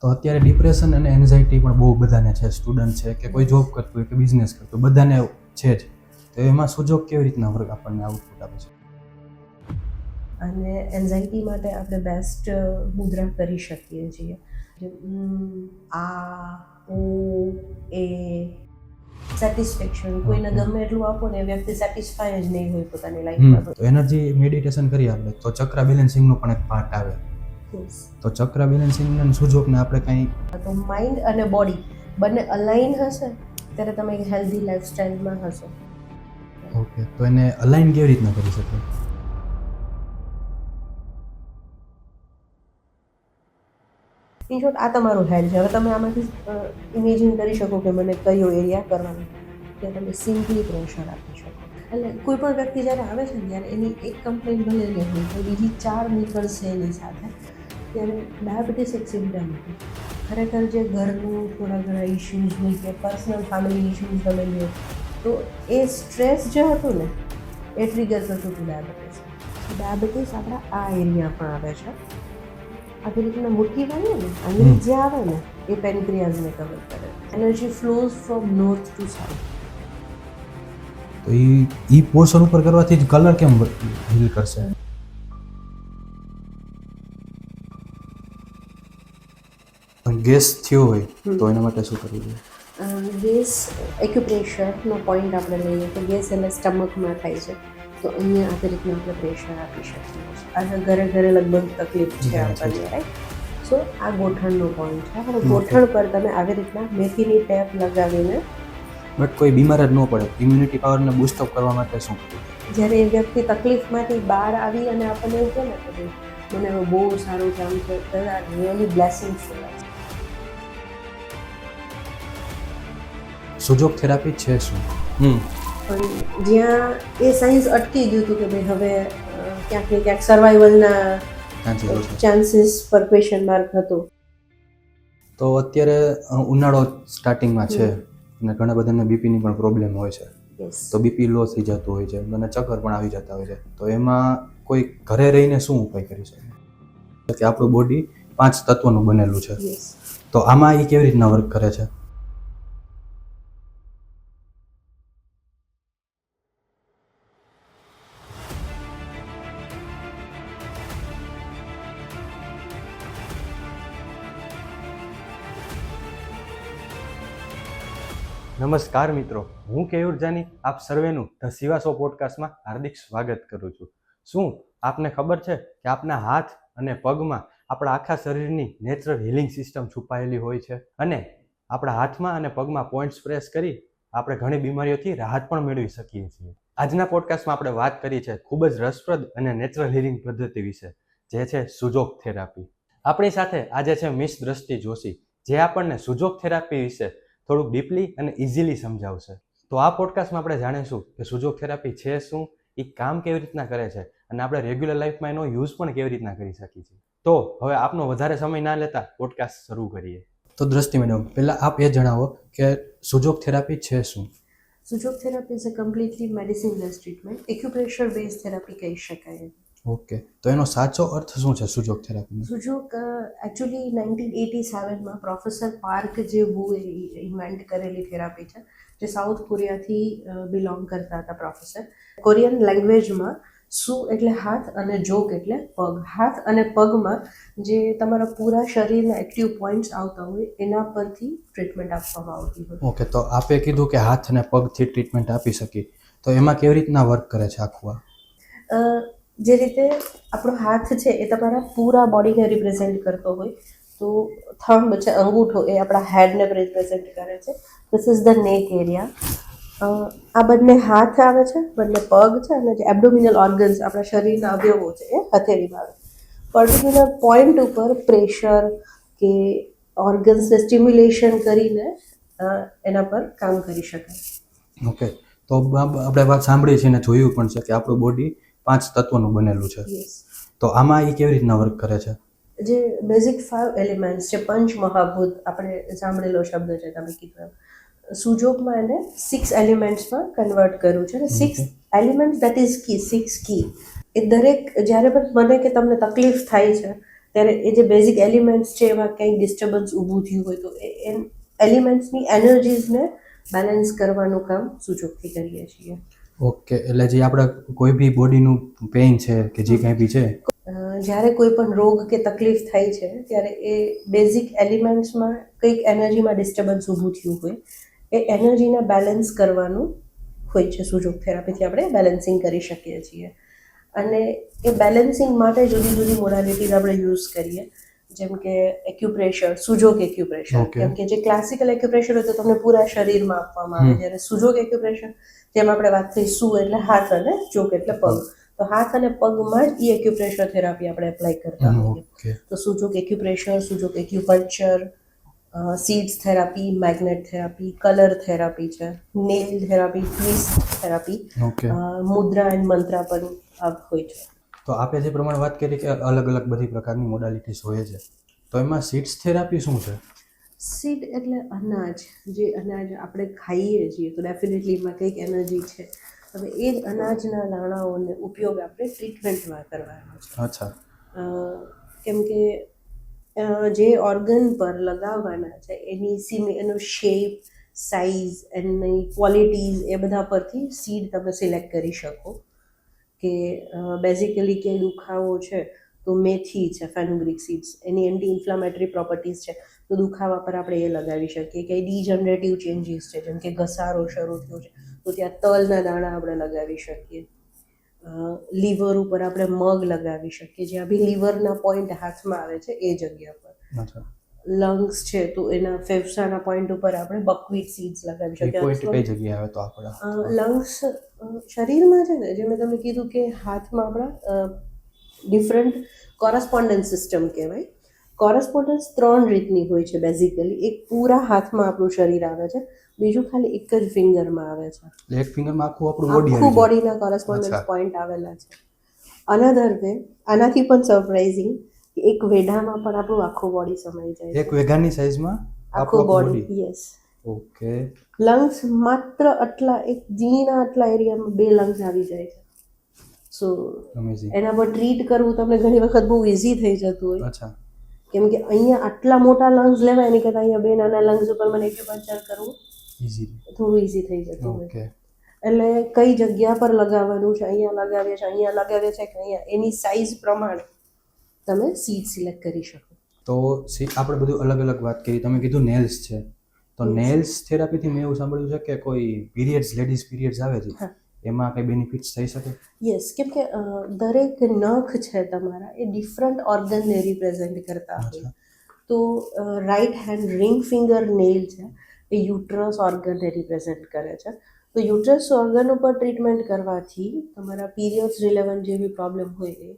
તો અત્યારે ડિપ્રેશન અને એન્ઝાયટી પણ બહુ બધાને છે, સ્ટુડન્ટ છે કે કોઈ જોબ કરતું હોય કે બિઝનેસ કરતું હોય, બધાને છે જ. તો એમાં સુજોગ કેવી રીતના વર્ક આપણને આઉટપુટ આપે છે? અને એન્ઝાયટી માટે આપણે બેસ્ટ મુદ્રા કરી શકીએ છીએ. આ ઓ એ સેટિસ્ફેક્શન, કોઈને ગમે એટલું આપો ને એ વ્યક્તિ સેટિસ્ફાય જ નહીં હોય પોતાની લાઈફમાં. તો એનર્જી મેડિટેશન કરીએ આપણે તો ચક્ર બેલેન્સિંગનો પણ એક પાર્ટ આવે. તો ચક્ર બેલેન્સિંગ અને સુજોગને આપણે કંઈ તો માઇન્ડ અને બોડી બંને અલાઇન હશે ત્યારે તમે એક હેલ્ધી લાઈફસ્ટાઈલમાં હશો. ઓકે, તો એને અલાઇન કેવી રીતના કરી શકીએ? ઇન શોર્ટ, આ તમારું હેડ છે. હવે તમે આમાંથી ઇમેજિન કરી શકો કે મને કયો એરિયા કરવાનો, ત્યાં તમે સિમ્પલી પ્રેશર આપી શકો. એટલે કોઈ પણ વ્યક્તિ જ્યારે આવે છે ને ત્યારે એની એક કમ્પ્લેન ભલે ને હોય તો બીજી 4 નીકળશે એની સાથે. ત્યારે ડાયાબિટીસ એક સિમ્ટમ નથી. ખરેખર જે ઘરનું થોડા ઘણા ઇશ્યુઝ હોય કે પર્સનલ ફેમિલી ઇશ્યુઝ બનેલી હોય તો એ સ્ટ્રેસ જે હતું ને એ ટ્રિગર કરતું હતું ડાયાબિટીસ. ડાયાબિટીસ આપણા આ એરિયા પણ આવે છે. આવી રીતના મૂકી વાળીએ ને અહીં જે આવે ને એ પેનક્રિયાઝને કવર કરે. Energy flows from north to south. તો એ પોર્શન ઉપર કરવાથી જ કલર કેમ હીલ કરશે? ગેસ થયો હોય તો એના માટે શું કરવું જોઈએ? ગેસ એક્યુપ્રેશરનો પોઈન્ટ આપણે લઈએ તો ગેસ એટલે સ્ટમકમાં થાય છે. તો અહીંયા આવી રીતના આપણે પ્રેશર આપી શકીએ છીએ. અને ઘરે ઘરે લગભગ તકલીફ છે આપણને, રાઈટ? સો આ ગોઠણનો પોઈન્ટ છે. હવે ગોઠણ પર તમે આવી રીતના મેથીની ટેપ લગાવીને, બટ કોઈ બીમાર જ ન પડે, ઇમ્યુનિટી પાવરને બૂસ્ટઅપ કરવા માટે શું કરવું? જ્યારે એ વ્યક્તિ તકલીફમાંથી બહાર આવી અને આપણને એવું કહે ને કે ભાઈ મને હવે બહુ સારું કામ છે, રિયલી બ્લેસિંગ છે. સુજોગ થેરાપી છે શું? પણ જ્યાં એ સાયન્સ અટકી ગયું હતું કે ભાઈ હવે ક્યાંક ને ક્યાંક સર્વાઈવલના ચાન્સીસ પર ક્વેશ્ચન માર્ક હતો. તો અત્યારે ઉનાળો સ્ટાર્ટિંગમાં છે અને ઘણા બધાને બીપીની પણ પ્રોબ્લેમ હોય છે. તો બીપી લો થઈ જતું હોય છે અને ચક્કર પણ આવી જતા હોય છે. તો એમાં કોઈ ઘરે રહીને શું ઉપાય કરી શકે? કે આપણું બોડી 5 તત્વોનું બનેલું છે, તો આમાં એ કેવી રીતના વર્ક કરે છે? નમસ્કાર મિત્રો, હું કેયુર જાની આપ સર્વેનું ધ સિવા શો પોડકાસ્ટમાં હાર્દિક સ્વાગત કરું છું. શું આપને ખબર છે કે આપના હાથ અને પગમાં આપણા આખા શરીરની નેચરલ હિલિંગ સિસ્ટમ છુપાયેલી હોય છે? અને આપણા હાથમાં અને પગમાં પોઈન્ટ્સ પ્રેસ કરી આપણે ઘણી બીમારીઓથી રાહત પણ મેળવી શકીએ છીએ. આજના પોડકાસ્ટમાં આપણે વાત કરી છે ખૂબ જ રસપ્રદ અને નેચરલ હિલિંગ પદ્ધતિ વિશે, જે છે સુજોગ થેરાપી. આપણી સાથે આજે છે મિસ દ્રષ્ટિ જોશી, જે આપણને સુજોગ થેરાપી વિશે થોડુંક ડીપલી અને ઇઝીલી સમજાવશે. તો આ પોડકાસ્ટમાં આપણે જાણીશું કે સુજોગ થેરાપી છે શું, એ કામ કેવી રીતના કરે છે અને આપણે રેગ્યુલર લાઈફમાં એનો યુઝ પણ કેવી રીતના કરી શકીએ છીએ. તો હવે આપનો વધારે સમય ના લેતા પોડકાસ્ટ શરૂ કરીએ. તો દ્રષ્ટિ મેડમ, પહેલા આપ એ જણાવો કે સુજોગ થેરાપી છે શું? Su Jok therapy is a completely medicineless treatment. Acupressure base therapy કહી શકાય. ઓકે, તો એનો સાચો અર્થ શું છે સુજોગ થેરાપીનો? સુજોગ એકચ્યુઅલી 1987માં પ્રોફેસર પાર્ક જે વુએ ઇન્વેન્ટ કરેલી થેરાપી છે, જે સાઉથ કોરિયાથી બિલોંગ કરતા હતા પ્રોફેસર. કોરિયન લેંગ્વેજમાં સુ એટલે હાથ અને જોગ એટલે પગ. હાથ અને પગમાં જે તમારા પૂરા શરીરના એક્ટિવ પોઈન્ટ્સ આવતા હોય એના પરથી ટ્રીટમેન્ટ આપવામાં આવતી હોય. ઓકે, તો આપે કીધું કે હાથ અને પગથી ટ્રીટમેન્ટ આપી શકીએ, તો એમાં કેવી રીતના વર્ક કરે છે આખું? જે રીતે આપણો હાથ છે એ તમારા પૂરા બોડીને રિપ્રેઝેન્ટ કરતો હોય, તો થંબ છે, અંગૂઠો, એ આપણા હેડને રિપ્રેઝેન્ટ કરે છે. ધીસ ઇઝ ધ નેક એરિયા. આ બંને હાથ આવે છે, બંને પગ છે, અને જે એબ્ડોમિનલ ઓર્ગન્સ આપણા શરીરના અવયવો છે એ હથેળીમાં આવે. પર્ટિક્યુલર પોઈન્ટ ઉપર પ્રેશર કે ઓર્ગન્સને સ્ટિમ્યુલેશન કરીને એના પર કામ કરી શકાય. ઓકે, તો આપણે વાત સાંભળી છે અને જોયું પણ છે કે આપણું બોડી 5 તત્વોનું બનેલું છે. તો આમાં એ કેવી રીતના વર્ક કરે છે? જે બેઝિક 5 એલિમેન્ટ્સ છે, પંચ મહાભૂત આપણે સાંભળેલો શબ્દ છે, તમે કીધું એમ. સુજોગમાં એને 6 એલિમેન્ટ્સમાં કન્વર્ટ કર્યું છે. અને 6 એલિમેન્ટ્સ દેટ ઇઝ કી, 6 કી. એ દરેક જ્યારે પણ મને કે તમને તકલીફ થાય છે ત્યારે એ જે બેઝિક એલિમેન્ટ્સ છે એમાં કંઈક ડિસ્ટર્બન્સ ઊભું થયું હોય તો એ એલિમેન્ટ્સની એનર્જીસને બેલેન્સ કરવાનું કામ સૂચકથી કરીએ છીએ. ઓકે, એટલે જે આપણે કોઈ બી બોડીનું પેઇન છે કે જે કાંઈ બી છે, જ્યારે કોઈ પણ રોગ કે તકલીફ થાય છે ત્યારે એ બેઝિક એલિમેન્ટ્સમાં કંઈક એનર્જીમાં ડિસ્ટર્બન્સ ઊભું થયું હોય એ એનર્જીને બેલેન્સ કરવાનું હોય છે. સૂચક થેરાપીથી આપણે બેલેન્સિંગ કરી શકીએ છીએ અને એ બેલેન્સિંગ માટે જુદી જુદી મોડાલિટીઝ આપણે યુઝ કરીએ, જેમ કે એક્યુપ્રેશર, સુજોગ એક્યુપ્રેશર. Okay. કેમ કે જે ક્લાસિકલ એક્યુપ્રેશર હોય તો તમને પૂરા શરીરમાં આપવામાં આવે, જ્યારે સુજોગ એક્યુપ્રેશર જેમ આપણે વાત થઈ, સુ એટલે હાથ અને ચોક એટલે પગ, તો હાથ અને પગમાં જ એ એક્યુપ્રેશર થેરાપી આપણે એપ્લાય કરતા હોઈએ. ઓકે, તો Su Jok acupressure, Su Jok acupuncture, seeds therapy, magnet therapy, colour therapy છે, nail therapy, twist therapy, okay. Mudra and mantra પણ હોય છે. તો આપે જે પ્રમાણે વાત કરી કે અલગ અલગ બધી પ્રકારની મોડાલિટીઝ હોય છે, તો એમાં સીડ્સ થેરાપી શું છે? સીડ એટલે અનાજ, જે અનાજ આપણે ખાઈએ છીએ તો ડેફિનેટલી એમાં કંઈક એનર્જી છે. હવે એ જ અનાજના દાણાઓને ઉપયોગ આપણે ટ્રીટમેન્ટમાં કરવાનો છે. અચ્છા. કેમ કે જે ઓર્ગન પર લગાવવાના છે એનો શેપ, સાઇઝ, એની ક્વોલિટીઝ એ બધા પરથી સીડ તમે સિલેક્ટ કરી શકો. કે બેઝિકલી કે દુખાવો છે તો મેથી છે, ફેનુગ્રીક સીડ્સ, એની એન્ટી ઇન્ફ્લામેટરી પ્રોપર્ટીઝ છે તો દુખાવા પર આપણે એ લગાવી શકીએ. કે ડીજનરેટિવ ચેન્જીસ છે, જેમ કે ઘસારો શરૂ થયો છે તો ત્યાં તલના દાણા આપણે લગાવી શકીએ. લીવર ઉપર આપણે મગ લગાવી શકીએ, જ્યાં બી લીવરના પોઈન્ટ હાથમાં આવે છે એ જગ્યા પર. અચ્છા. લંગ્સ છે તો એના ફેફસાના પોઈન્ટ ઉપર આપણે બકવીટ સીડ્સ લગાવી એ પોઈન્ટ શકીએ. કઈ જગ્યાએ આવે તો આપણે? લંગ્સ શરીરમાં છે ને, જે મેં તમને કીધું કે હાથમાં આપણા ડિફરન્ટ કોરસ્પોન્ડન્સ સિસ્ટમ કહેવાય. કોરસ્પોન્ડન્સ 3 રીતની હોય છે બેઝિકલી. એક પૂરા હાથમાં આપણું શરીર આવે છે, બીજું ખાલી એક જ ફિંગરમાં આવે છે. એટલે એક ફિંગરમાં આખું આપણું બોડી આખું આવી જાય. બોડીના કોરસ્પોન્ડન્સ અચ્છા. પોઈન્ટ આવેલા છે. અનધર વે, આનાથી પણ સરપ્રાઇઝિંગ, એક વેઢામાં પણ આપણું આખું બોડી સમાઈ જાય એક છે. વેગાની સાઈઝમાં આખું બોડી, યસ. ઓકે. લંગ્સ માત્ર આટલા એક જીના આટલા એરિયામાં 2 લંગ્સ આવી જાય છે. સો અમેઝિંગ. એના પર ટ્રીટ કરવું તમને ઘણી વખત બહુ ઇઝી થઈ જતું હોય, અચ્છા. કેમ કે અહીંયા આટલા મોટા લંગ્સ લેવાય એની કરતાં અહીંયા 2 નાના લંગ્સ ઉપર મને એક્યુપંક્ચર કરવું ઈઝી. થોડું ઇઝી થઈ જતું હોય. ઓકે. એટલે કઈ જગ્યા પર લગાવવાનું છે, અહીંયા લગાવીએ છીએ, અહીંયા લગાવીએ છીએ કે અહીંયા, એની સાઇઝ પ્રમાણે તમે સીડ સિલેક્ટ કરી શકો. તો આપણે બધું અલગ અલગ વાત કરી. તમે કીધું નેલ્સ છે, તો Yes. નેલ્સ થેરાપીથી મેં એવું સાંભળ્યું છે કે કોઈ પીરિયડ્સ, લેડીઝ પીરિયડ્સ આવે છે, હા. એમાં કઈ બેનિફિટ્સ થઈ શકે? યસ, કેમ કે દરેક નખ છે તમારા એ ડિફરન્ટ ઓર્ગનને રિપ્રેઝેન્ટ કરતા હોય. અચ્છા. તો right hand ring finger nail છે એ યુટ્રસ ઓર્ગનને રિપ્રેઝેન્ટ કરે છે. તો યુટ્રસ ઓર્ગન ઉપર ટ્રીટમેન્ટ કરવાથી તમારા પીરિયડ્સ રિલેવન્ટ જે બી પ્રોબ્લેમ હોય એ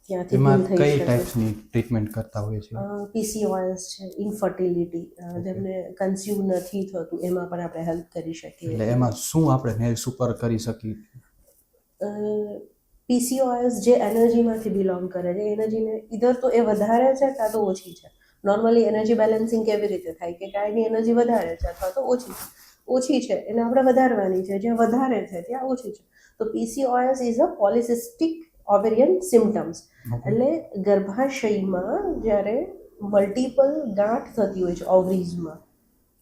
ત્યાંથી એમાં દૂર થઈ કઈ શકે. ટાઈપ્સની ટ્રીટમેન્ટ કરતા હોય છે? PCOS છે, ઇન્ફર્ટિલિટી, જેમને કન્સ્યુમ નથી થતું એમાં પણ આપણે હેલ્પ કરી એટલે શકીએ. એમાં શું આપણે નેલ્સ ઉપર કરી શકીએ? PCOS જે એનર્જીમાંથી બિલોંગ કરે છે, એનર્જીને ઇધર તો એ વધારે છે કાં તો ઓછી છે. નોર્મલી એનર્જી બેલેન્સિંગ કેવી રીતે થાય કે કાંઈની એનર્જી વધારે છે અથવા તો ઓછી છે. ઓછી છે એને આપણે વધારવાની છે, જ્યાં વધારે છે ત્યાં ઓછી છે. તો PCOS is a polycystic ovarian symptoms. એટલે ગર્ભાશયમાં જ્યારે મલ્ટિપલ ગાંઠ થતી હોય છે ઓવરીઝમાં,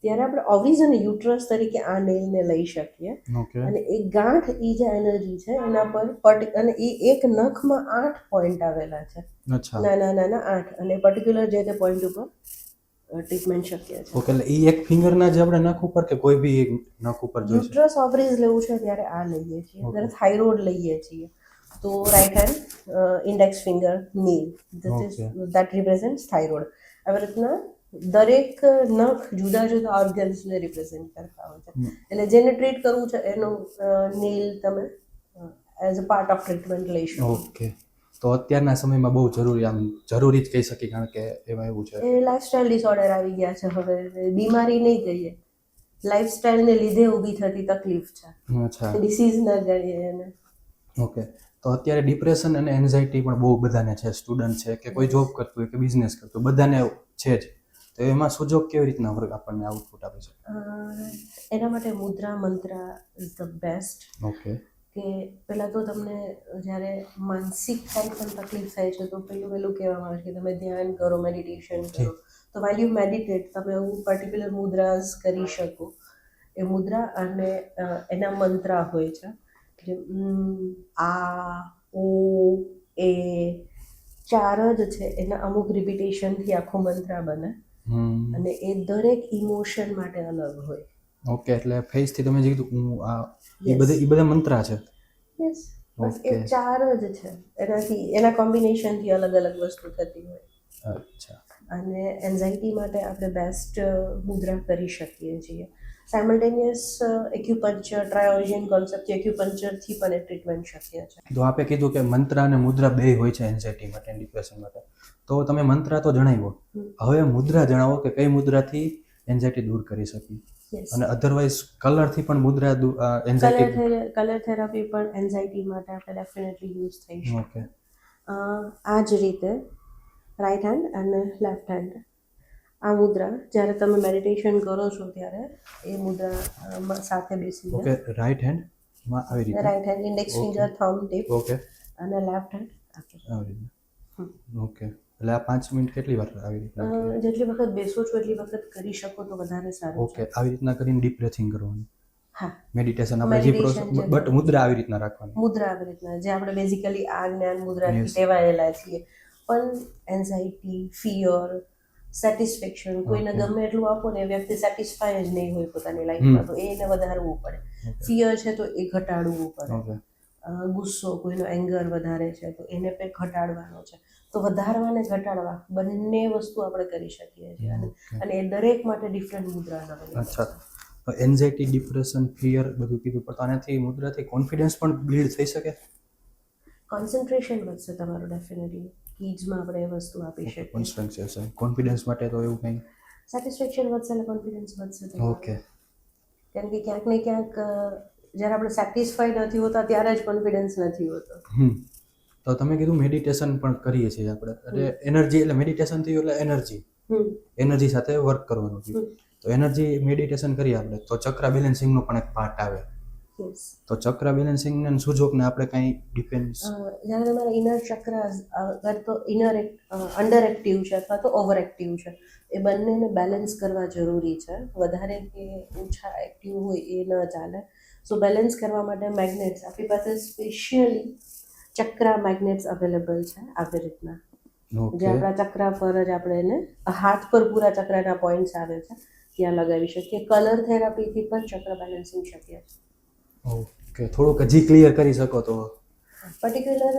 ત્યારે આપણે ઓવરીઝ અને યુટ્રસ તરીકે આ નેલને લઈ શકીએ. ઓકે. અને એ ગાંઠ એ જે એનર્જી છે એના પર અને એ એક નખમાં 8 પોઈન્ટ આવેલા છે, અચ્છા. નાના નાના 8, અને પર્ટિક્યુલર જે તે પોઈન્ટ ઉપર ટ્રીટમેન્ટ શક્ય છે. ઓકે. એટલે એ એક ફિંગરના જે આપણે નખ ઉપર કે કોઈ બી એક નખ ઉપર જોઈશે? યુટ્રસ ઓવરીઝ લેવું છે ત્યારે આ લઈએ છીએ. જ્યારે થાઇરોઇડ લઈએ છીએ તો right hand index finger nail, that represents thyroid. આવી રીતના દરેક નખ જુદા જુદા ઓર્ગન્સને રિપ્રેઝેન્ટ કરતા હોય છે. એટલે જેને ટ્રીટ કરવું છે એનો નેલ તમે as a part of treatment લઈ શકો. ઓકે. તો અત્યારના સમયમાં બહુ જરૂરી જ કહી શકીએ, કારણ કે એમાં એવું છે. એ લાઇફસ્ટાઇલ ડિસઓર્ડર આવી ગયા છે હવે. બીમારી નહીં કહીએ, લાઇફસ્ટાઇલને લીધે ઊભી થતી તકલીફ છે. અચ્છા. ડિસીઝ ના ગણીએ એને. ઓકે. તો અત્યારે ડિપ્રેશન અને એન્ઝાઇટી પણ બહુ બધાને છે. સ્ટુડન્ટ છે કે કોઈ જોબ કરતું હોય કે બિઝનેસ કરતું હોય, બધાને છે જ. તો એમાં સુજોગ કેવી રીતના વર્ગ આપણને આઉટપુટ આપે છે? એના માટે મુદ્રા મંત્ર ઇઝ ધ બેસ્ટ. ઓકે. કે પહેલાં તો તમને જ્યારે માનસિક કાંઈ પણ તકલીફ થાય છે તો પહેલું કહેવામાં આવે છે કે તમે ધ્યાન કરો, મેડિટેશન કરો. તો વાઇલ યુ મેડિટેટ તમે એવું પર્ટિક્યુલર મુદ્રાસ કરી શકો. એ મુદ્રા અને એના મંત્રા હોય છે જે આ, ઓ, એ 4 જ છે, એના અમુક રિપીટેશનથી આખો મંત્ર બને અને એ દરેક ઇમોશન માટે અલગ હોય. ઓકે, એટલે ફેસથી તમે જે કીધું હું આ Yes. એ બધા મંત્રા છે. યસ, બસ એ Okay. 4 જ છે. એના કોમ્બિનેશનથી અલગ અલગ વસ્તુ થતી હોય. અચ્છા. અને એન્ઝાઇટી માટે આપણે બેસ્ટ મુદ્રા કરી શકીએ છીએ. સાયમલ્ટેનિયસ એક્યુપંચર, ટ્રાયોરિજિન કોન્સેપ્ટથી એક્યુપંચરથી પણ એ ટ્રીટમેન્ટ શક્ય છે. તો આપે કીધું કે મંત્ર અને મુદ્રા બે હોય છે એન્ઝાઇટી માટે, ડિપ્રેશન માટે. તો તમે મંત્ર તો જણાવ્યો, હવે મુદ્રા જણાવો કે કઈ મુદ્રાથી એન્ઝાઇટી દૂર કરી શકીએ. યસ, અને અધરવાઇઝ કલરથી પણ મુદ્રા એન્ઝાઇટી. કલર થેરાપી પણ એન્ઝાઇટી માટે આપણે ડેફિનેટલી યુઝ થઈ શકે. ઓકે. આ જ રીતે રાઈટ હેન્ડ અને લેફ્ટ હેન્ડ આ મુદ્રા જ્યારે તમે મેડિટેશન કરો છો ત્યારે એ મુદ્રા સાથે બેસીને ઓકે, રાઈટ હેન્ડ માં આવી રીતે. Right hand index finger, thumb tip okay, અને લેફ્ટ હેન્ડ આવી રીતે. ઓકે, એટલે આ 5 મિનિટ કેટલી વાર આવી રીતના? જેટલી વખત બેસો છો એટલી વખત કરી શકો તો વધારે સારું ઓકે, છે. આવી રીતના કરીને ડીપ બ્રેથિંગ કરવાનું. હા, મેડિટેશન આપણે જે પ્રોસેસ, Meditation જે બટ મુદ્રા આવી રીતના રાખવાની. મુદ્રા આવી રીતના જે આપણે બેઝિકલી આ જ્ઞાન મુદ્રાથી Yes. ટેવાયેલા છીએ. પણ એન્ઝાઇટી, ફિયર, સેટિસ્ફેક્શન કોઈને Okay. ગમે એટલું આપો ને એ વ્યક્તિ સેટિસ્ફાય જ નહીં હોય પોતાની લાઈફમાં, તો એને વધારવું પડે. ફિયર છે તો એ ઘટાડવું પડે. ઓકે. ગુસ્સો, કોઈનો એંગર વધારે છે તો એને પણ ઘટાડવાનો છે. તો વધારવા ને ઘટાડવા બંને વસ્તુ આપણે કરી શકીએ છીએ અને એ દરેક માટે ડિફરન્ટ મુદ્રા available છે. અચ્છા, એન્ઝાઇટી, ડિપ્રેશન, ફિયર બધું કીધું, પણ આનાથી મુદ્રાથી કોન્ફિડન્સ પણ બિલ્ડ થઈ શકે. કોન્સન્ટ્રેશન વધશે તમારું ડેફિનેટલી. કીઝમાં આપણે એ વસ્તુ આપી શકીએ. કોન્ફિડન્સ માટે તો એવું કંઈ. સેટિસ્ફેક્શન વધશે એટલે કોન્ફિડન્સ વધશે તમારું. ઓકે. કેમ કે ક્યાંક ને ક્યાંક જ્યારે આપણે સેટિસ્ફાઈડ નથી હોતા ત્યારે જ કોન્ફિડન્સ નથી હોતો. તો તમે કીધું મેડિટેશન પણ કરીએ છીએ આપણે, એટલે એનર્જી, એટલે મેડિટેશન થયું એટલે એનર્જી સાથે વર્ક કરવાનું થયું. તો એનર્જી મેડિટેશન કરીએ આપણે તો ચક્ર બેલેન્સિંગનો પણ એક પાર્ટ આવે. યસ, તો ચક્ર બેલેન્સિંગ અને સુજોગને આપણે કાંઈ ડિફેન્સ. જ્યારે તમારા ઇનર ચક્ર અગર તો અંડર એક્ટિવ છે અથવા તો ઓવર એક્ટિવ છે, એ બંનેને બેલેન્સ કરવા જરૂરી છે. વધારે કે ઓછા એક્ટિવ હોય એ ન ચાલે. સો બેલેન્સ કરવા માટે મેગ્નેટ્સ આપણી પાસે સ્પેશિયલી ચક્ર મેગ્નેટ્સ અવેલેબલ છે આવી રીતના, જે આપણા ચક્ર પર જ આપણે એને હાથ પર પૂરા ચક્રના પોઈન્ટ્સ આવે છે ત્યાં લગાવી શકીએ. કલર થેરાપીથી પણ ચક્ર બેલેન્સિંગ શક્ય છે. ઓકે, થોડુંક હજી ક્લિયર કરી શકો તો. પર્ટિક્યુલર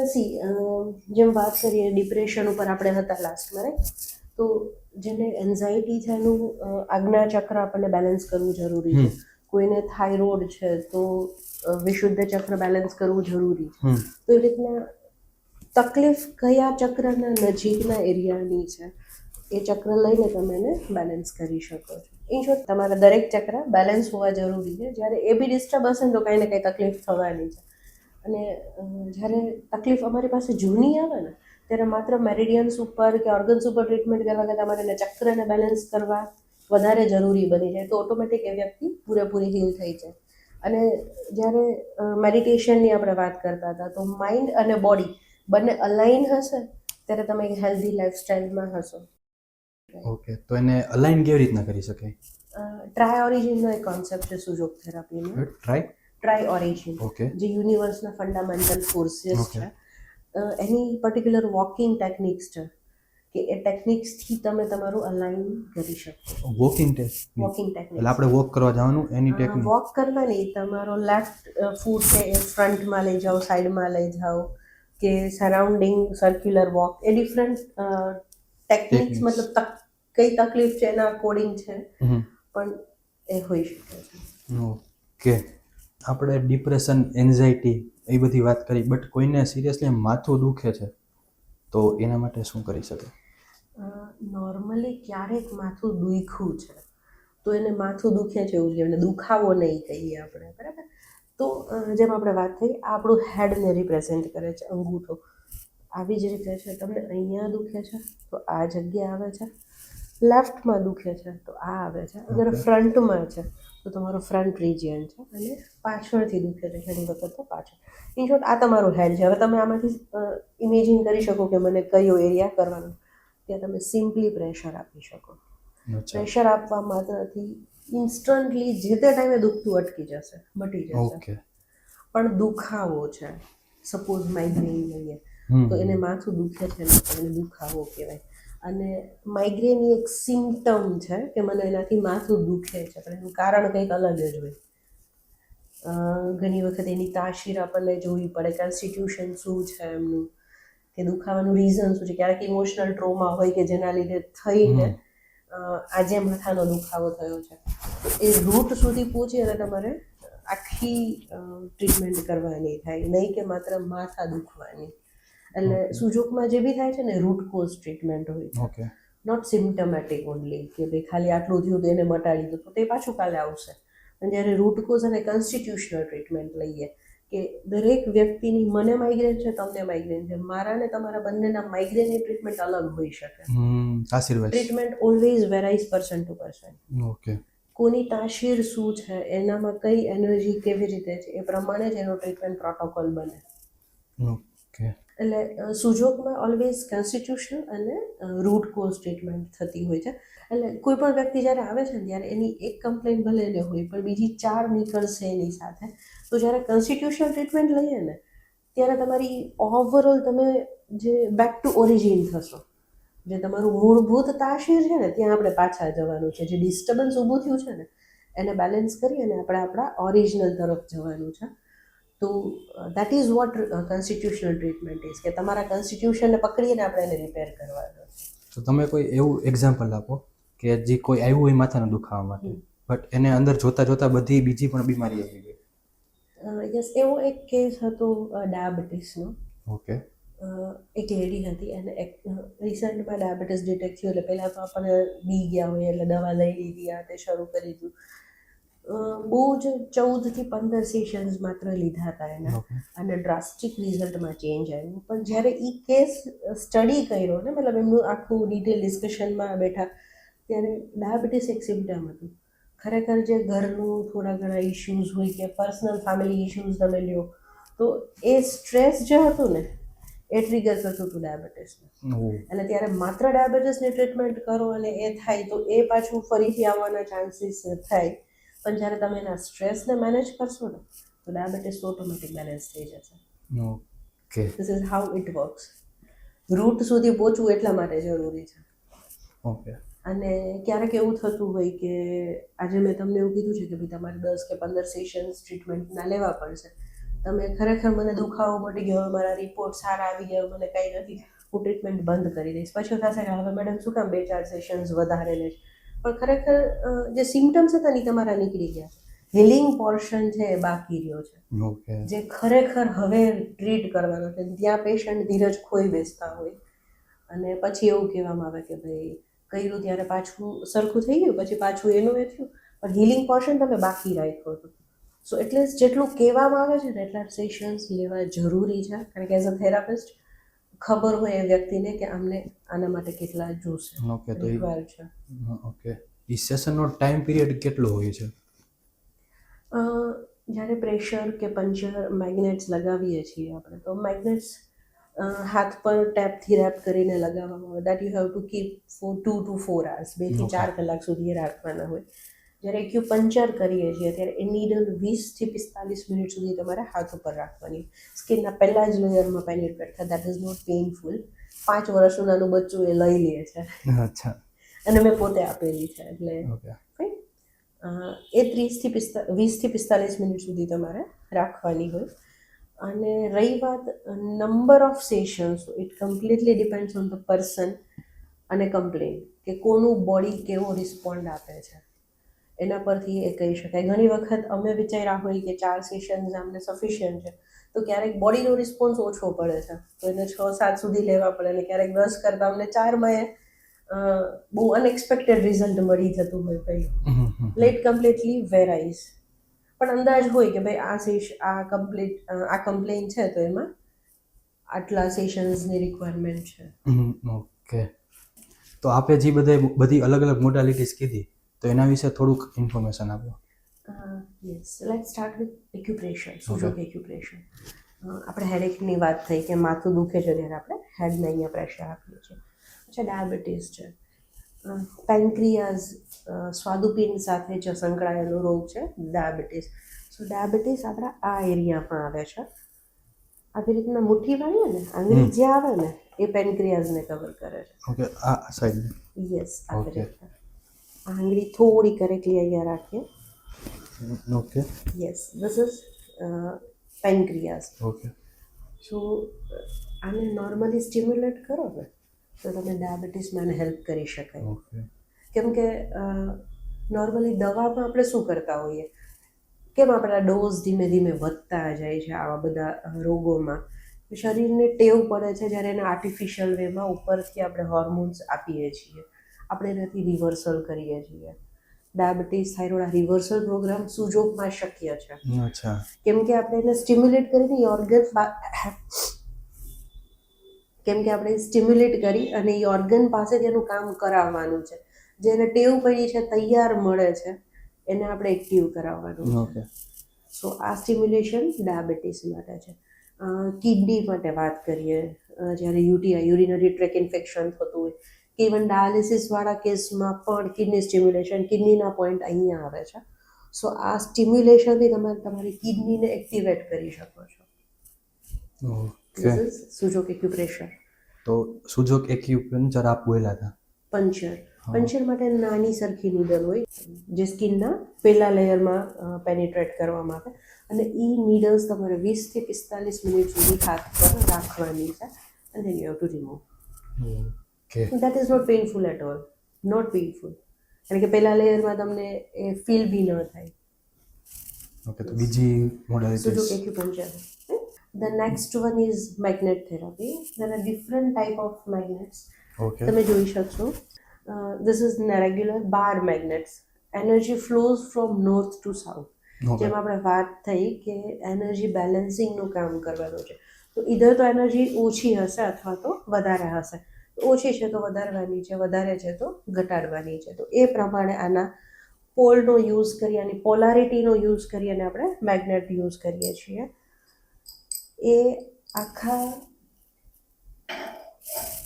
જેમ વાત કરીએ ડિપ્રેશન ઉપર આપણે હતા લાસ્ટમાં, રાઈટ? તો જેને એન્ઝાઇટી છે એનું આજ્ઞા ચક્ર આપણને બેલેન્સ કરવું જરૂરી છે. કોઈને થાઇરોઇડ છે તો વિશુદ્ધ ચક્ર બેલેન્સ કરવું જરૂરી છે. તો એવી રીતના તકલીફ કયા ચક્રના નજીકના એરિયાની છે એ ચક્ર લઈને તમે એને બેલેન્સ કરી શકો છો. ઇન શોર્ટ તમારા દરેક ચક્ર બેલેન્સ હોવા જરૂરી છે. જ્યારે એ બી ડિસ્ટર્બ હશે ને તો કંઈ ને કંઈ તકલીફ થવાની છે. અને જ્યારે તકલીફ અમારી પાસે જૂની આવે ને ત્યારે માત્ર મેરિડિયન્સ ઉપર કે ઓર્ગન્સ ઉપર ટ્રીટમેન્ટ કરવા કરતાં તમારે એને ચક્રને બેલેન્સ કરવા વધારે જરૂરી બની જાય તો ઓટોમેટિક એ વ્યક્તિ પૂરેપૂરી હીલ થઈ જાય. અને જ્યારે મેડિટેશનની આપણે વાત કરતા હતા તો માઇન્ડ અને બોડી બંને અલાઇન હશે ત્યારે તમે એક હેલ્ધી લાઈફસ્ટાઈલમાં હશો. ઓકે, તો એને અલાઇન કેવી રીતના કરી શકાય? ટ્રાય ઓરિજિનનો એક કોન્સેપ્ટ છે સુજોગ થેરાપીનો. Tri origin, okay. જે યુનિવર્સના ફંડામેન્ટલ ફોર્સીસ Okay. છે, એની પર્ટિક્યુલર વોકિંગ ટેકનિક્સ છે કે એ ટેકનિક્સથી તમે તમારું અલાઇન કરી શકો. વોકિંગ ટેસ્ટ, વોકિંગ એટલે ટેકનિક્સ આપણે વોક કરવા જવાનું એની ટેકનિક. વોક કરવાની, તમારો લેફ્ટ ફૂટ છે એ ફ્રન્ટમાં લઈ જાઓ, સાઈડમાં લઈ જાઓ કે સરાઉન્ડિંગ સર્ક્યુલર વોક, એ ડિફરન્ટ ટેકનિક્સ, મતલબ કઈ તકલીફ છે એના અકોર્ડિંગ છે પણ એ હોઈ શકે છે. ઓકે, આપણે ડિપ્રેશન, એન્ઝાઇટી એ બધી વાત કરી, બટ કોઈને સિરિયસલી માથું દુખે છે તો એના માટે શું કરી શકે? નોર્મલી ક્યારેક માથું દુખ્યું છે તો એને માથું દુખે છે એવું કહેવાય, દુખાવો નહીં કહીએ આપણે, બરાબર? તો જેમ આપણે વાત થઈ, આ આપણું હેડને રિપ્રેઝેન્ટ કરે છે, અંગૂઠો. આવી જ રીતે છે, તમને અહીંયા દુખે છે તો આ જગ્યા આવે છે, લેફ્ટમાં દુખે છે તો આ આવે છે. અગર Okay. ફ્રન્ટમાં છે તો તમારો ફ્રન્ટ રિજિયન છે, અને પાછળથી દુખે છે ઘણી વખત તો પાછળ. ઇન શોર્ટ આ તમારું હેડ છે. હવે તમે આમાંથી ઇમેજિન કરી શકો કે મને કયો એરિયા કરવાનો, ત્યાં તમે સિમ્પલી પ્રેશર આપી શકો. અચ્છા. પ્રેશર આપવા માત્રથી ઇન્સ્ટન્ટલી જે તે ટાઈમે દુખતું અટકી જશે, મટી જશે. ઓકે. પણ દુખાવો છે, સપોઝ માઇગ્રેન લઈએ તો એને માથું દુખે છે ને તો એને દુખાવો કહેવાય. અને માઇગ્રેનની એક સિમ્ટમ છે કે મને એનાથી માથું દુખે છે, પણ એનું કારણ કંઈક અલગ જ હોય. ઘણી વખત એની તાસીર આપણને જોવી પડે, કોન્સ્ટિટ્યુશન શું છે એમનું, કે દુખાવાનું રીઝન શું છે. ક્યારેક ઇમોશનલ ટ્રોમા હોય કે જેના લીધે થઈને આજે માથાનો દુખાવો થયો છે. તો એ રૂટ સુધી પહોંચી અને તમારે આખી ટ્રીટમેન્ટ કરવાની થાય, નહીં કે માત્ર માથા દુખવાની. એટલે સુજોગમાં જે બી થાય છે ને રૂટ કોઝ ટ્રીટમેન્ટ હોય છે, ઓકે. નોટ સિમ્ટમેટિક ઓનલી કે ભાઈ ખાલી આટલું થયું તો એને મટાડી દો તો તે પાછું કાલે આવશે. અને જ્યારે રૂટ કોઝ અને કોન્સ્ટિટ્યુશનલ ટ્રીટમેન્ટ લઈએ કે દરેક વ્યક્તિની, મને માઇગ્રેન છે, તમને માઇગ્રેન છે, મારા ને તમારા બંનેના માઇગ્રેનની ટ્રીટમેન્ટ અલગ હોઈ શકે. આશીર્વાદ. Treatment always varies person to person. Okay. કોની તાસીર શું છે, એનામાં કઈ એનર્જી કેવી રીતે છે, એ પ્રમાણે જ એનો ટ્રીટમેન્ટ પ્રોટોકોલ બને. ઓકે. એટલે સુજોગમાં ઓલવેઝ કોન્સ્ટિટ્યુશનલ અને રૂટ કોઝ ટ્રીટમેન્ટ થતી હોય છે. એટલે કોઈ પણ વ્યક્તિ જ્યારે આવે છે ને ત્યારે એની એક કમ્પ્લેન ભલે એને હોય પણ બીજી 4 નીકળશે એની સાથે. તો જ્યારે કોન્સ્ટિટ્યુશનલ ટ્રીટમેન્ટ લઈએ ને ત્યારે તમારી ઓવરઓલ તમે જે બેક ટુ ઓરિજિન થશો, જે તમારું મૂળભૂત તાસીર છે ને ત્યાં આપણે પાછા જવાનું છે. જે ડિસ્ટર્બન્સ ઊભું થયું છે ને એને બેલેન્સ કરી અને આપણે આપણા ઓરિજિનલ તરફ જવાનું છે. તો that is what constitutional treatment is, કે તમારા કોન્સ્ટિટ્યુશનને પકડીને આપણે એને રિપેર કરવાનો છે. તો તમે કોઈ એવું એક્ઝામ્પલ આપો કે જે કોઈ આવ્યું હોય માથાનો દુખાવા માટે, બટ એને અંદર જોતા જોતા બધી બીજી પણ બીમારી આવી ગઈ. યસ, એવો એક કેસ હતો ડાયાબિટીસનો. ઓકે. એક લેડી હતી અને રિસન્ટમાં ડાયાબિટીસ ડિટેક્ટ થયું, એટલે પહેલાં તો આપણને બી ગયા હોય એટલે દવા લઈ લીધી, આ તે શરૂ કરી દીધું. બહુ જ 14 થી 15 સેશન્સ માત્ર લીધા હતા એના, અને ડ્રાસ્ટિક રિઝલ્ટમાં ચેન્જ આવ્યું. પણ જ્યારે એ કેસ સ્ટડી કર્યો ને, મતલબ એમનું આખું ડિટેલ ડિસ્કશનમાં બેઠા, ત્યારે ડાયાબિટીસ એક સિમ્ટમ હતું. ખરેખર જે ઘરનું થોડા ઘણા ઇશ્યુઝ હોય કે પર્સનલ ફેમિલી ઇશ્યુઝ તમે લ્યો, તો એ સ્ટ્રેસ જે હતું ને એ ટ્રિગર કરતું હતું ડાયાબિટીસને. એટલે ત્યારે માત્ર ડાયાબિટીસની ટ્રીટમેન્ટ કરો અને એ થાય તો એ પાછું ફરીથી આવવાના ચાન્સીસ થાય. પણ જ્યારે તમે એના સ્ટ્રેસને મેનેજ કરશો ને તો ડાયાબિટીસ ઓટોમેટિક બેલેન્સ થઈ જશે. Okay. This is how it works. Root સુધી પહોંચવું એટલા માટે જરૂરી છે. ઓકે. અને ક્યારેક એવું થતું હોય કે આજે મેં તમને એવું કીધું છે કે ભાઈ તમારે 10 કે 15 સેશન્સ ટ્રીટમેન્ટના લેવા પડશે. તમે ખરેખર મને દુખાવો મટી ગયો, મારા રિપોર્ટ સારા આવી ગયા, મને કંઈ નથી, હું ટ્રીટમેન્ટ બંધ કરી દઈશ. પછી થશે કે હવે મેડમ શું કામ 2-4 સેશન્સ વધારે લે છે. પણ ખરેખર જે સિમ્ટમ્સ હતા ને તમારા નીકળી ગયા. હિલિંગ પોર્શન છે એ બાકી રહ્યો છે, ઓકે. જે ખરેખર હવે ટ્રીટ કરવાનો છે. ત્યાં પેશન્ટ ધીરજ ખોઈ બેસતા હોય અને પછી એવું કહેવામાં આવે કે ભાઈ કર્યું ત્યારે પાછું સરખું થઈ ગયું, પછી પાછું એનું એ થયું, પણ હિલિંગ પોર્શન તમે બાકી રાખ્યો હતો. સો એટલે જેટલું કહેવામાં આવે છે ને એટલા સેશન્સ લેવા જરૂરી છે, કારણ કે એઝ અ થેરાપિસ્ટ ખબર હોય એ વ્યક્તિને કે આમને આના માટે કેટલા જોશે, ઓકે. તો રિક્વાયર છે. ઓકે. એ સેશનનો ટાઈમ પીરિયડ કેટલો હોય છે? જ્યારે પ્રેશર કે પંચર મેગ્નેટ્સ લગાવીએ છીએ આપણે, તો મેગ્નેટ્સ હાથ પર ટેપથી રેપ કરીને લગાવવામાં આવે. That you have to keep for 2 to 4 hours, 2 થી 4 કલાક સુધી એ રાખવાના હોય. જ્યારે એક્યુપંચર કરીએ છીએ ત્યારે એ નીડલ 20 થી 45 મિનિટ સુધી તમારે હાથ ઉપર રાખવાની. સ્કિનના પહેલા જ લેયરમાં પેનિટ્રેટ થાય. That is not painful. 5 વર્ષનું નાનું બચ્ચું એ લઈ લે છે. અચ્છા. અને મેં પોતે આપેલી છે. એટલે ઓકે. એ 20 થી 45 મિનિટ સુધી તમારે રાખવાની હોય. અને રહી વાત number of sessions, it completely depends on the person અને કમ્પ્લેન, કે કોનું બોડી કેવો રિસ્પોન્ડ આપે છે એના પરથી એ કહી શકાય. ઘણી વખત અમે વિચાર્યા હોય કે 4 સેશન્સ અમને સફિશિયન્ટ છે, તો ક્યારેક બોડીનો રિસ્પોન્સ ઓછો પડે છે તો એને 6-7 સુધી લેવા પડે, અને ક્યારેક 10 કરતાં અમને 4માં બહુ અનએક્સપેક્ટેડ રિઝલ્ટ મળી જતું હોય પહેલું. Let completely varies. પણ અંદાજ હોય કે ભાઈ આ કમ્પ્લેન છે તો એમાં આટલા સેશન્સની રિક્વાયરમેન્ટ છે. ઓકે. તો આપે જે બધી અલગ અલગ મોડાલિટીઝ કીધી તો એના વિશે થોડુંક ઇન્ફોર્મેશન આપો. Yes, let's start with acupressure, Sujok acupressure. આપણે હેડેકની વાત થઈ કે માથું દુખે છે ત્યારે આપણે હેડને અહીંયા પ્રેશર આપીએ છીએ. અચ્છા, ડાયાબિટીસ છે, પેન્ક્રિયાઝ સ્વાદુપિંડ સાથે જે સંકળાયેલો રોગ છે ડાયાબિટીસ. સો ડાયાબિટીસ આપણા આ એરિયામાં આવે છે. આવી રીતના મુઠ્ઠી વાળીએ ને આંગળી જે આવે ને એ પેન્ક્રિયાઝને કવર કરે છે. ઓકે, આ સાઈડ. યસ, આવી Okay. રીતના આંગળી થોડી કરેક્ટલી અહીંયા રાખીએ. Okay yes, this is pancreas. Okay so આને નોર્મલી સ્ટિમ્યુલેટ કરો ને તો તમે ડાયાબિટીસમાં એને હેલ્પ કરી શકાય. ઓકે કેમ કે નોર્મલી દવામાં આપણે શું કરતા હોઈએ, કેમ આપણા ડોઝ ધીમે ધીમે વધતા જાય છે આવા બધા રોગોમાં. શરીરને ટેવ પડે છે જ્યારે એને આર્ટિફિશિયલ વેમાં ઉપરથી આપણે હોર્મોન્સ આપીએ છીએ, આપણે એનાથી રિવર્સલ કરીએ છીએ. ડાયાબિટીસ થાઇરોઇડ રિવર્સલ પ્રોગ્રામ સુજોગમાં શક્ય છે, અચ્છા કેમ કે આપણે એને સ્ટિમ્યુલેટ કરીને કેમ કે આપણે સ્ટિમ્યુલેટ કરી અને એ ઓર્ગન પાસેથી એનું કામ કરાવવાનું છે. જેને ટેવ પડી છે, તૈયાર મળે છે, એને આપણે એક્ટિવ કરાવવાનું છે. ઓકે સો આ સ્ટિમ્યુલેશન ડાયાબિટીસ માટે છે. કિડની માટે વાત કરીએ, જ્યારે યુટીઆઈ યુરિનરી ટ્રેક ઇન્ફેક્શન થતું હોય, ઇવન ડાયાલિસિસવાળા કેસમાં પણ કિડની સ્ટિમ્યુલેશન, કિડનીના પોઈન્ટ અહીંયા આવે છે. સો આ સ્ટિમ્યુલેશનથી તમે તમારી કિડનીને એક્ટિવેટ કરી શકો છો. Okay this is Sujok acupressure. તો સુજોગ એક્યુપંચર આપ બોલ્યા હતા. પંચર, પંચર માટે નાની સરખી નીડલ હોય જે સ્કિનના પહેલા લેયરમાં પેનિટ્રેટ કરવામાં આવે અને એ નીડલ્સ તમારે 20 થી 45 મિનિટ સુધી હાથ પર રાખવાની છે અને you have to remove. Okay that is not painful at all, not painful. કારણ કે પહેલા લેયરમાં તમને એ ફીલ બી ન થાય. ઓકે તો બીજી સુજોગ મોડાલિટીઝ. Acupuncture. The next one is magnet therapy. There are different type of magnets. Okay તમે જોઈ શકશો. This is regular bar magnets. Energy flows from north to south. Okay જેમ આપણે વાત થઈ કે એનર્જી બેલેન્સિંગનું કામ કરવાનું છે, તો ઇધર તો એનર્જી ઓછી હશે અથવા તો વધારે હશે. ઓછી છે તો વધારવાની છે, વધારે છે તો ઘટાડવાની છે. તો એ પ્રમાણે આના પોલનો યુઝ કરી, આની પોલારિટીનો યુઝ કરી અને આપણે મેગ્નેટ યુઝ કરીએ છીએ. એ આખા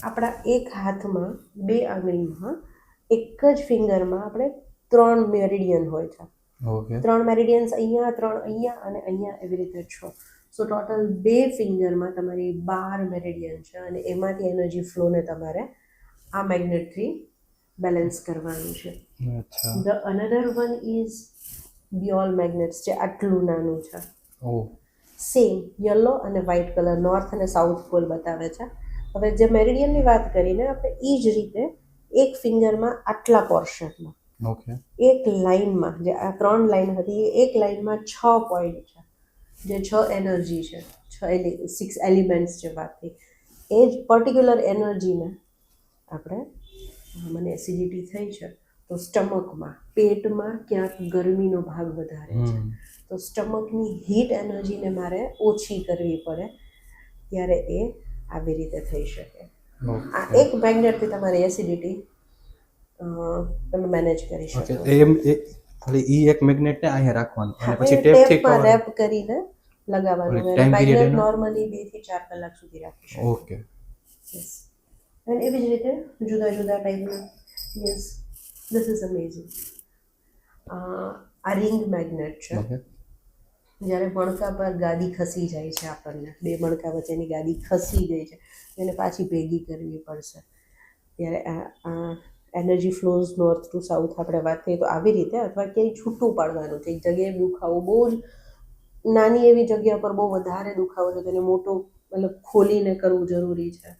આપણા એક હાથમાં, બે આંગળીમાં, એક જ ફિંગરમાં આપણે 3 મેરિડિયન હોય છે. ઓકે 3 મેરિડિયન્સ અહીંયા, 3 અહીંયા અને અહીંયા, એવી રીતે 6. સો ટોટલ 2 ફિંગરમાં તમારી 12 મેરિડિયન છે અને એમાંથી એનર્જી ફ્લોને તમારે આ મેગ્નેટથી બેલેન્સ કરવાનું છે. અચ્છા ધ અનધર વન ઇઝ બ્યોલ મેગ્નેટ્સ, જે આટલું નાનું છે. ઓ સેમ યલો અને વ્હાઇટ કલર, નોર્થ અને સાઉથ પોલ બતાવે છે. હવે જે મેરિડિયનની વાત કરીને આપણે એ જ રીતે એક ફિંગરમાં આટલા પોર્શનમાં, ઓકે એક લાઇનમાં, જે આ 3 લાઇન હતી એ એક લાઇનમાં 6 પોઈન્ટ છે, જે 6 એનર્જી છે, 6 એલિમેન્ટ્સ જે વાત થઈ. એ જ પર્ટિક્યુલર એનર્જીને આપણે, મને એસિડિટી થઈ છે તો સ્ટમકમાં, પેટમાં ક્યાંક ગરમીનો ભાગ વધારે છે, તો સ્ટમકની હીટ એનર્જીને મારે ઓછી કરવી પડે, ત્યારે એ આવી રીતે થઈ શકે. આ એક મેગ્નેટથી તમારી એસિડિટી તમે મેનેજ કરી શકો. ઓકે એમ એ ખાલી ઈ એક મેગ્નેટ ને અહીંયા રાખવાનું અને પછી ટેપ થી ટેપમાં રેપ કરીને લગાવવાનું. ઓલી અને time period મેગ્નેટ એનો? નોર્મલી 2 થી 4 કલાક સુધી રાખી શકો. Okay yes. અને એવી જ રીતે જુદા જુદા ટાઈપના. Yes, this is amazing. આ રિંગ મેગ્નેટ છે. ઓકે જ્યારે મણકા પર ગાદી ખસી જાય છે, આપણને 2 મણકા વચ્ચેની ગાદી ખસી ગઈ છે, એને પાછી ભેગી કરવી પડશે, ત્યારે આ energy flows north to south આપણે વાત કરીએ તો આવી રીતે, અથવા ક્યાંય છૂટું પાડવાનું છે. એક જગ્યાએ દુખાવો બહુ જ નાની એવી જગ્યા પર બહુ વધારે દુખાવો છે, તેને મોટો મતલબ ખોલીને કરવું જરૂરી છે,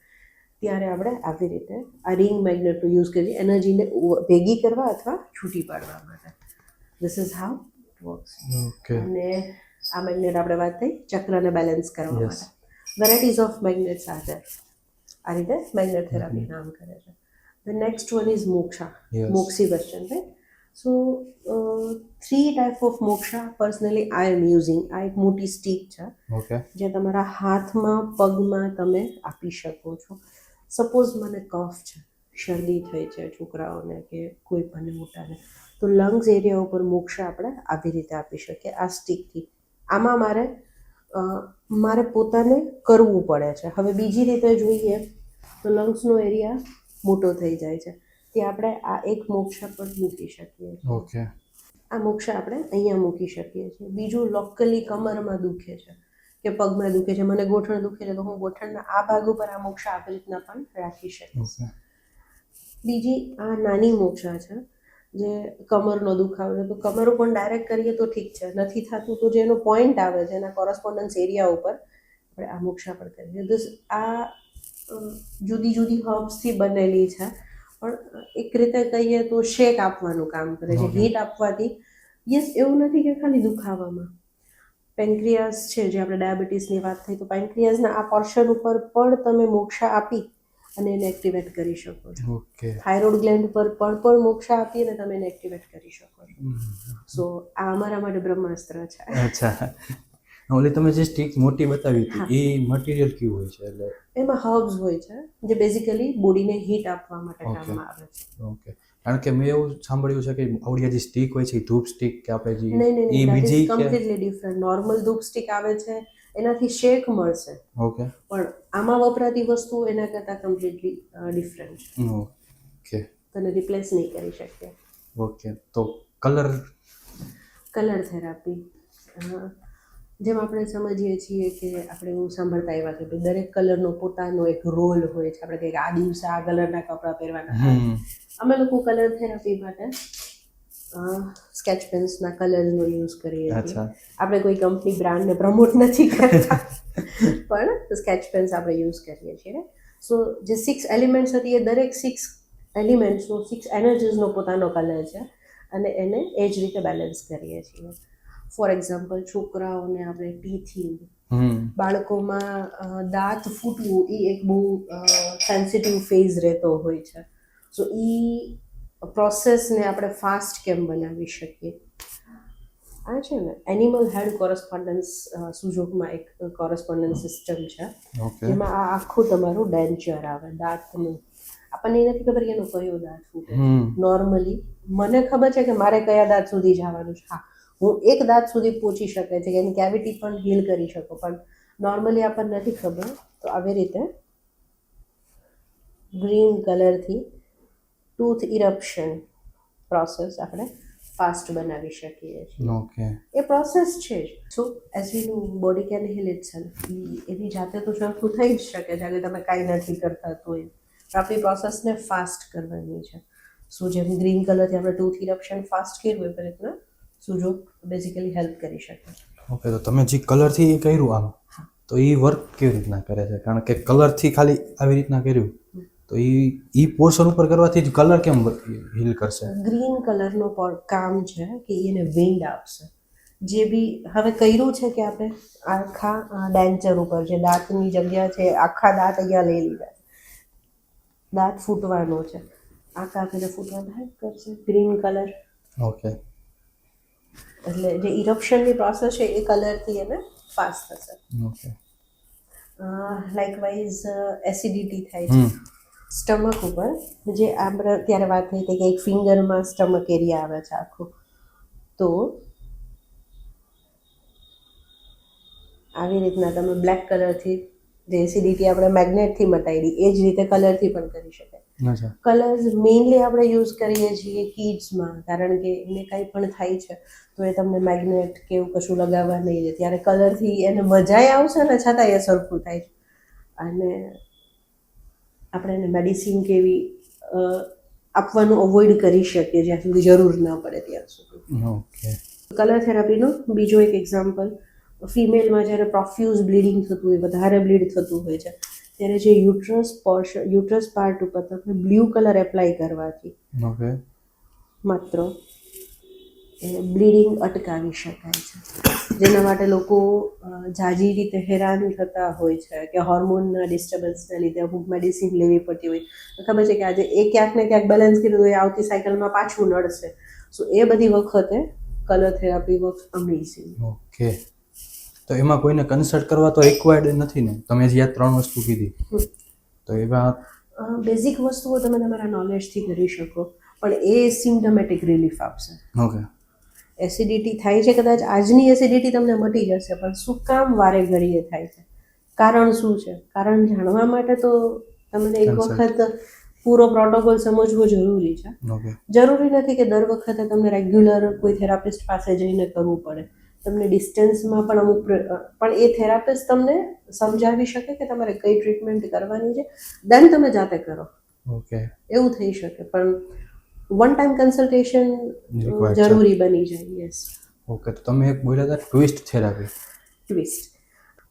ત્યારે આપણે આવી રીતે આ રિંગ મેગ્નેટનો યુઝ કરીએ એનર્જીને ભેગી કરવા અથવા છૂટી પાડવા માટે. This is how it works. Okay અને આ મેગ્નેટ આપણે વાત થઈ ચક્રને બેલેન્સ કરવા Yes. માટે. Varieties of magnets are there. આ રીતે મેગ્નેટ થેરાપી કામ કરે છે. The next one is moxa. Yes. મોક્ષી question, right? So 3 type of moxa personally I am using. આ એક મોટી સ્ટીક છે ઓકે જે તમારા હાથમાં, પગમાં તમે આપી શકો છો. સપોઝ મને કફ છે શરદી થઈ છે છોકરાઓને કે કોઈ પણ મોટાને, તો લંગ્સ એરિયા ઉપર મોક્ષા આપણે આવી રીતે આપી શકીએ આ સ્ટીકથી. આમાં મારે પોતાને કરવું પડે છે. હવે બીજી રીતે જોઈએ તો લંગ્સનો એરિયા મોટો થઈ જાય છે, તે આપણે આ એક મોક્ષા પર મૂકી શકીએ છીએ. ઓકે. આ મોક્ષા આપણે અહીંયા મૂકી શકીએ છીએ. બીજું લોકલી કમરમાં દુખે છે કે પગમાં દુખે છે, મને ગોઠણ દુખે છે, તો હું ગોઠણના આ ભાગ ઉપર આ મોક્ષા આવી રીતના પણ રાખી શકીશ. ઓકે. બીજી આ નાની મોક્ષા છે જે કમરનો દુખાવો છે, તો કમર ઉપર ડાયરેક્ટ કરીએ તો ઠીક છે, નથી થતું તો જેનો પોઈન્ટ આવે છે એના કોરસ્પોન્ડન્સ એરિયા ઉપર આપણે આ મોક્ષા પર કરીએ. આ જુદી જુદી હર્બ્સથી બનેલી છે, પણ એક રીતે કહીએ તો શેક આપવાનું કામ કરે છે. હીટ આપવાથી યસ, એવું નથી કે ખાલી દુખાવામાં. પેન્ક્રિયાસ છે, જે આપણે ડાયાબિટીસની વાત થઈ, તો પેન્ક્રિયાસના આ પોર્શન ઉપર પણ તમે મોક્ષા આપી અને એને એક્ટિવેટ કરી શકો છો. ઓકે. થાઇરોઇડ ગ્લેન્ડ પર પણ મોક્ષા આપી અને તમે એને એક્ટિવેટ કરી શકો છો. સો આ અમારા માટે બ્રહ્માસ્ત્ર છે. અચ્છા. ઓલી તમે જે સ્ટીક મોટી બતાવી હતી એ મટીરિયલ કેવું હોય છે? એટલે એમાં હર્બ્સ હોય છે જે બેઝિકલી બોડીને હીટ આપવા માટે કામમાં આવે છે. ઓકે. કારણ કે મેં એવું સાંભળ્યું છે કે આવડી જે સ્ટીક હોય છે એ ધૂપ સ્ટીક કે આપણે જે નહીં એ નહીં, બીજી કે કમ્પ્લીટલી ડિફરન્ટ. નોર્મલ ધૂપ સ્ટિક આવે છે એનાથી શેક મળશે, ઓકે. પણ આમાં વપરાતી વસ્તુ એના કરતાં કમ્પ્લીટલી ડિફરન્ટ છે. ઓકે. તને રિપ્લેસ નહીં કરી શકીએ. ઓકે. તો કલર કલર થેરાપી, જેમ આપણે સમજીએ છીએ કે આપણે એવું સાંભળતા આવ્યા છે કે દરેક કલરનો પોતાનો એક રોલ હોય છે. આપણે કહીએ કે આ દિવસે આ કલરના કપડાં પહેરવાના. અમે લોકો કલર થેરાપી માટે સ્કેચ પેન્સના કલર્સનો યુઝ કરીએ છીએ. અચ્છા. આપણે કોઈ કંપની બ્રાન્ડને પ્રમોટ નથી કરતા, પણ સ્કેચ પેન્સ આપણે યુઝ કરીએ છીએ. સો જે 6 એલિમેન્ટ્સ હતી એ દરેક 6 એલિમેન્ટ્સનો 6 એનર્જીસનો પોતાનો કલર છે અને એને એ જ રીતે બેલેન્સ કરીએ છીએ. ફોર એક્ઝામ્પલ, છોકરાઓને આપણે ટીથિંગ, બાળકોમાં દાંત ફૂટવું એ એક બહુ સેન્સિટિવ ફેઝ રહેતો હોય છે. સો એ પ્રોસેસને આપણે ફાસ્ટ કેમ બનાવી શકીએ? આ છે ને એનિમલ હેડ કોરસ્પોન્ડન્સ સુજોગમાં એક કોરસ્પોન્ડન્સ સિસ્ટમ છે, જેમાં આ આખું તમારું ડેન્ચર આવે દાંતનું. આપણને એ નથી ખબર કે એનો કયો દાંત ફૂટે. નોર્મલી મને ખબર છે કે મારે કયા દાંત સુધી જવાનું છે. હા, હું એક દાંત સુધી પહોંચી શકે છે કે એની કેવિટી પણ હીલ કરી શકો, પણ નોર્મલી આપણને નથી ખબર. તો આવી રીતે ગ્રીન કલરથી ટૂથ ઇરપ્શન પ્રોસેસ આપણે ફાસ્ટ બનાવી શકીએ છીએ. ઓકે. એ પ્રોસેસ છે જ. So as you body can heal itself. એની જાતે તો સરખું થઈ જ શકે છે અગર તમે કાંઈ નથી કરતા તો એ આપણી પ્રોસેસને ફાસ્ટ કરવાની છે. સો જેમ ગ્રીન કલરથી આપણે ટૂથ ઇરપ્શન ફાસ્ટ કર્યું એ રીતના સુજોગ બેઝિકલી હેલ્પ કરી શકે. ઓકે. તો તમે જે કલરથી કર્યું આમ, તો એ વર્ક કેવી રીતના કરે છે? કારણ કે કલરથી ખાલી આવી રીતના કર્યું તો એ પોર્શન ઉપર કરવાથી જ કલર કેમ હીલ કરશે? ગ્રીન કલરનો કામ છે કે એને વિન્ડ આપશે. જે બી હવે કર્યું છે કે આપણે આખા ડેન્ચર ઉપર જે દાંતની જગ્યા છે આખા દાંત અહીંયા લઈ લીધા છે, દાંત ફૂટવાનો છે, આખા આખીને ફૂટવાનું હેલ્પ કરશે ગ્રીન કલર. ઓકે. એટલે જે ઇરપ્શનની પ્રોસેસ છે એ કલરથી એને ફાસ્ટ થશે. ઓકે. લાઇકવાઇઝ એસિડિટી થાય છે સ્ટમક ઉપર, જે આપણે ત્યારે વાત થઈ હતી કે એક ફિંગરમાં સ્ટમક એરિયા આવે છે આખું. તો આવી રીતના તમે બ્લેક કલરથી જે એસિડિટી આપણે મેગ્નેટથી મટાડી એ જ રીતે કલરથી પણ કરી શકાય. કલર્સ મેઇનલી આપણે યુઝ કરીએ છીએ કિડ્સમાં, કારણ કે એને કંઈ પણ થાય છે તો એ તમને મેગ્નેટ કે એવું કશું લગાવવા નહીં દે. ત્યારે કલરથી એને મજાય આવશે ને છતાંય એ સરખું થાય છે. અને આપણે એને મેડિસિન કેવી આપવાનું અવોઇડ કરી શકીએ જ્યાં સુધી જરૂર ન પડે ત્યાં સુધી. ઓકે. કલર થેરાપીનો બીજો એક એક્ઝામ્પલ, ફિમેલમાં જ્યારે પ્રોફ્યુઝ બ્લીડિંગ થતું હોય, વધારે બ્લીડ થતું હોય છે, ત્યારે જે યુટ્રસ પાર્ટ ઉપર તમે બ્લુ કલર એપ્લાય કરવાથી ઓકે માત્ર બ્લીડિંગ અટકાવી શકાય છે. જેના માટે લોકો ઝાઝી રીતે હેરાન થતા હોય છે કે હોર્મોનના ડિસ્ટર્બન્સના લીધે અમુક મેડિસિન લેવી પડતી હોય. ખબર છે કે આજે એ ક્યાંક ને ક્યાંક બેલેન્સ કર્યું હોય, આવતી સાયકલમાં પાછું નડશે. સો એ બધી વખતે colour therapy works amazing. Okay. તો એમાં કોઈને કન્સલ્ટ કરવા તો રિક્વાયર્ડ નથી ને? તમે જે આ 3 વસ્તુ કીધી તો એમાં બેઝિક વસ્તુઓ તમે તમારા નોલેજથી કરી શકો, પણ એ સિમ્ટમેટિક રિલીફ આપશે. ઓકે. એસિડિટી થાય છે, કદાચ આજની એસિડિટી તમને મટી જશે, પણ શું કામ વારે ઘડીએ થાય છે, કારણ શું છે, કારણ જાણવા માટે તો તમને એક Consult. વખત પૂરો પ્રોટોકોલ સમજવો જરૂરી છે. ઓકે. જરૂરી નથી કે દર વખતે તમને રેગ્યુલર કોઈ થેરાપિસ્ટ પાસે જઈને કરવું પડે. તમને ડિસ્ટન્સમાં પણ પણ એ થેરાપિસ્ટ તમને સમજાવી શકે કે તમારે કઈ ટ્રીટમેન્ટ કરવાની છે, દેન તમે જાતે કરો, ઓકે. એવું થઈ શકે. પણ વન ટાઈમ કન્સલ્ટેશન Required છે. જરૂરી બની જાય. યસ. ઓકે, તો તમે એક બોલ્યા હતા ટ્વિસ્ટ થેરાપી. ટ્વિસ્ટ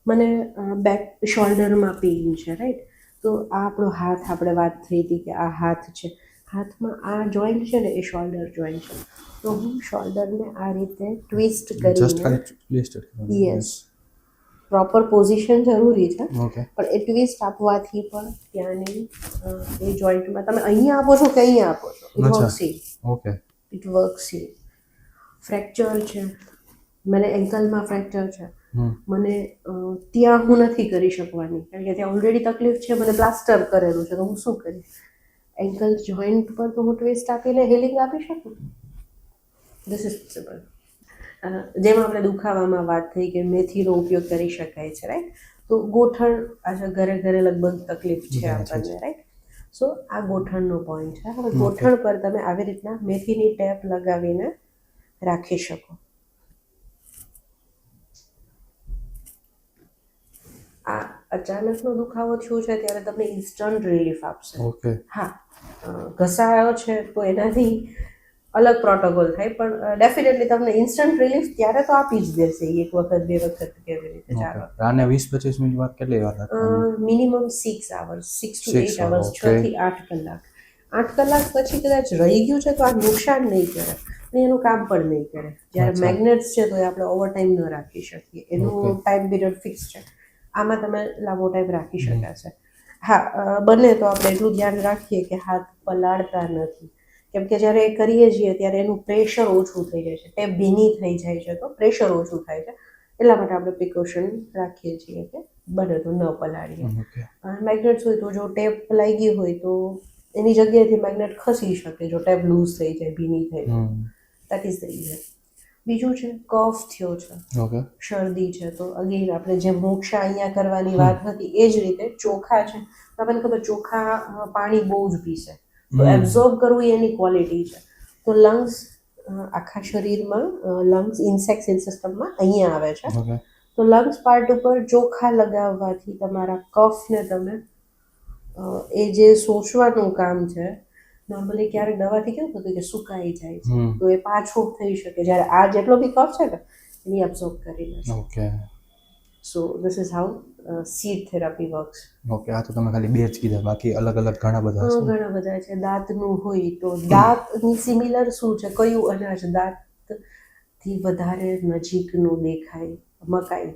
મને બેક શોલ્ડરમાં પેઇન છે, રાઈટ? તો આ આપણો હાથ, આપણે વાત થઈ હતી કે આ હાથ છે, હાથમાં આ જોઈન્ટ છે ને, એ શોલ્ડર જોઈન્ટ છે. તો હું શોલ્ડરને આ રીતે ટ્વિસ્ટ જસ્ટ કરીને, ખાલી ટ્વિસ્ટ. યસ, પ્રોપર પોઝિશન જરૂરી છે, ઓકે. પણ એ ટ્વિસ્ટ આપવાથી પણ ત્યાંની એ જોઈન્ટમાં તમે અહીંયા આપો છો કે અહીંયા આપો છો, ઇટ અચ્છા. Work same. Okay. It work same. Fracture છે, મને એન્કલમાં ફ્રેક્ચર છે, મને ત્યાં હું નથી કરી શકવાની, કારણ કે ત્યાં ઓલરેડી તકલીફ છે, મને પ્લાસ્ટર કરેલું છે, તો હું શું કરીશ? એન્કલ જોઈન્ટ પર તો હું ટ્વિસ્ટ આપીને હિલિંગ આપી શકું. This is possible. જેમ આપણે દુખાવામાં વાત થઈ કે મેથીનો ઉપયોગ કરી શકાય છે, રાઈટ? તો ગોઠણ આજે ઘરે ઘરે લગભગ તકલીફ છે આપણને, રાઈટ? સો આ ગોઠણનો પોઈન્ટ છે. હવે ગોઠણ પર તમે આવી રીતના મેથીની ટેપ લગાવીને રાખી શકો. આ અચાનકનો દુખાવો થયો છે ત્યારે તમને ઇન્સ્ટન્ટ રિલીફ આપશે. ઓકે. હા, ઘસાયો છે તો એનાથી અલગ પ્રોટોકોલ થાય, પણ ડેફિનેટલી તમને ઇન્સ્ટન્ટ રિલીફ ત્યારે તો આપી જ દેશે, એક વખત, બે વખત, કેવી રીતે, 4 વખત. આને 20-25 મિનિટ વાર કેટલી વાર રાખવાની? Minimum 6 hours, 6 to 8 hours, okay. 6 થી 8 કલાક. 8 કલાક પછી કદાચ રહી ગયું છે તો આ નુકસાન નહીં કરે અને એનું કામ પણ નહીં કરે. જ્યારે અચ્છા. મેગ્નેટ્સ છે તો એ આપણે ઓવર ટાઈમ ન રાખી શકીએ, એનું Okay. ટાઈમ પીરિયડ ફિક્સ છે. આમાં તમે લાંબો ટાઈમ રાખી શકાશે. હા, બને તો આપણે એટલું ધ્યાન રાખીએ કે હાથ પલાળતા નથી, કેમ કે જ્યારે એ કરીએ છીએ ત્યારે એનું પ્રેશર ઓછું થઈ જાય છે, ટેપ ભીની થઈ જાય છે તો પ્રેશર ઓછું થાય છે. એટલા માટે આપણે પ્રિકોશન રાખીએ છીએ કે બને તો ન પલાળીએ. ઓકે. મેગ્નેટ્સ હોય તો જો ટેપ લાગી હોય તો એની જગ્યાએથી મેગ્નેટ ખસી શકે, જો ટેપ લૂઝ થઈ જાય, ભીની થઈ જાય. That is the reason. બીજું છે કફ થયો છે, ઓકે. શરદી છે, તો અગેન આપણે જે મોક્ષા અહીંયા કરવાની વાત હતી એ જ રીતે ચોખા છે. તમને ખબર, ચોખા પાણી બહુ જ પીશે, તો એબ્ઝોર્બ કરવું એ એની ક્વોલિટી છે. તો લંગ્સ, આખા શરીરમાં લંગ્સ ઇન્સેક્ટ સિસ્ટમમાં અહીંયા આવે છે. ઓકે. તો લંગ્સ પાર્ટ ઉપર ચોખા લગાવવાથી તમારા કફને તમે એ જે સોચવાનું કામ છે, નોર્મલી ક્યારેક દવાથી કેવું થતું કે સુકાઈ જાય છે, તો એ પાછું થઈ શકે, જ્યારે આ જેટલો બી કફ છે ને એની એબ્ઝોર્બ કરી લેશે. Okay. So this is how seed therapy works. Okay. આ તો તમે ખાલી 2 જ કીધા, બાકી અલગ અલગ ઘણા બધા હશે. ઘણા બધા છે. દાંતનું હોય તો દાંતની સિમિલર શું છે, કયું અનાજ દાંતથી વધારે નજીકનું દેખાય? મકાઈ.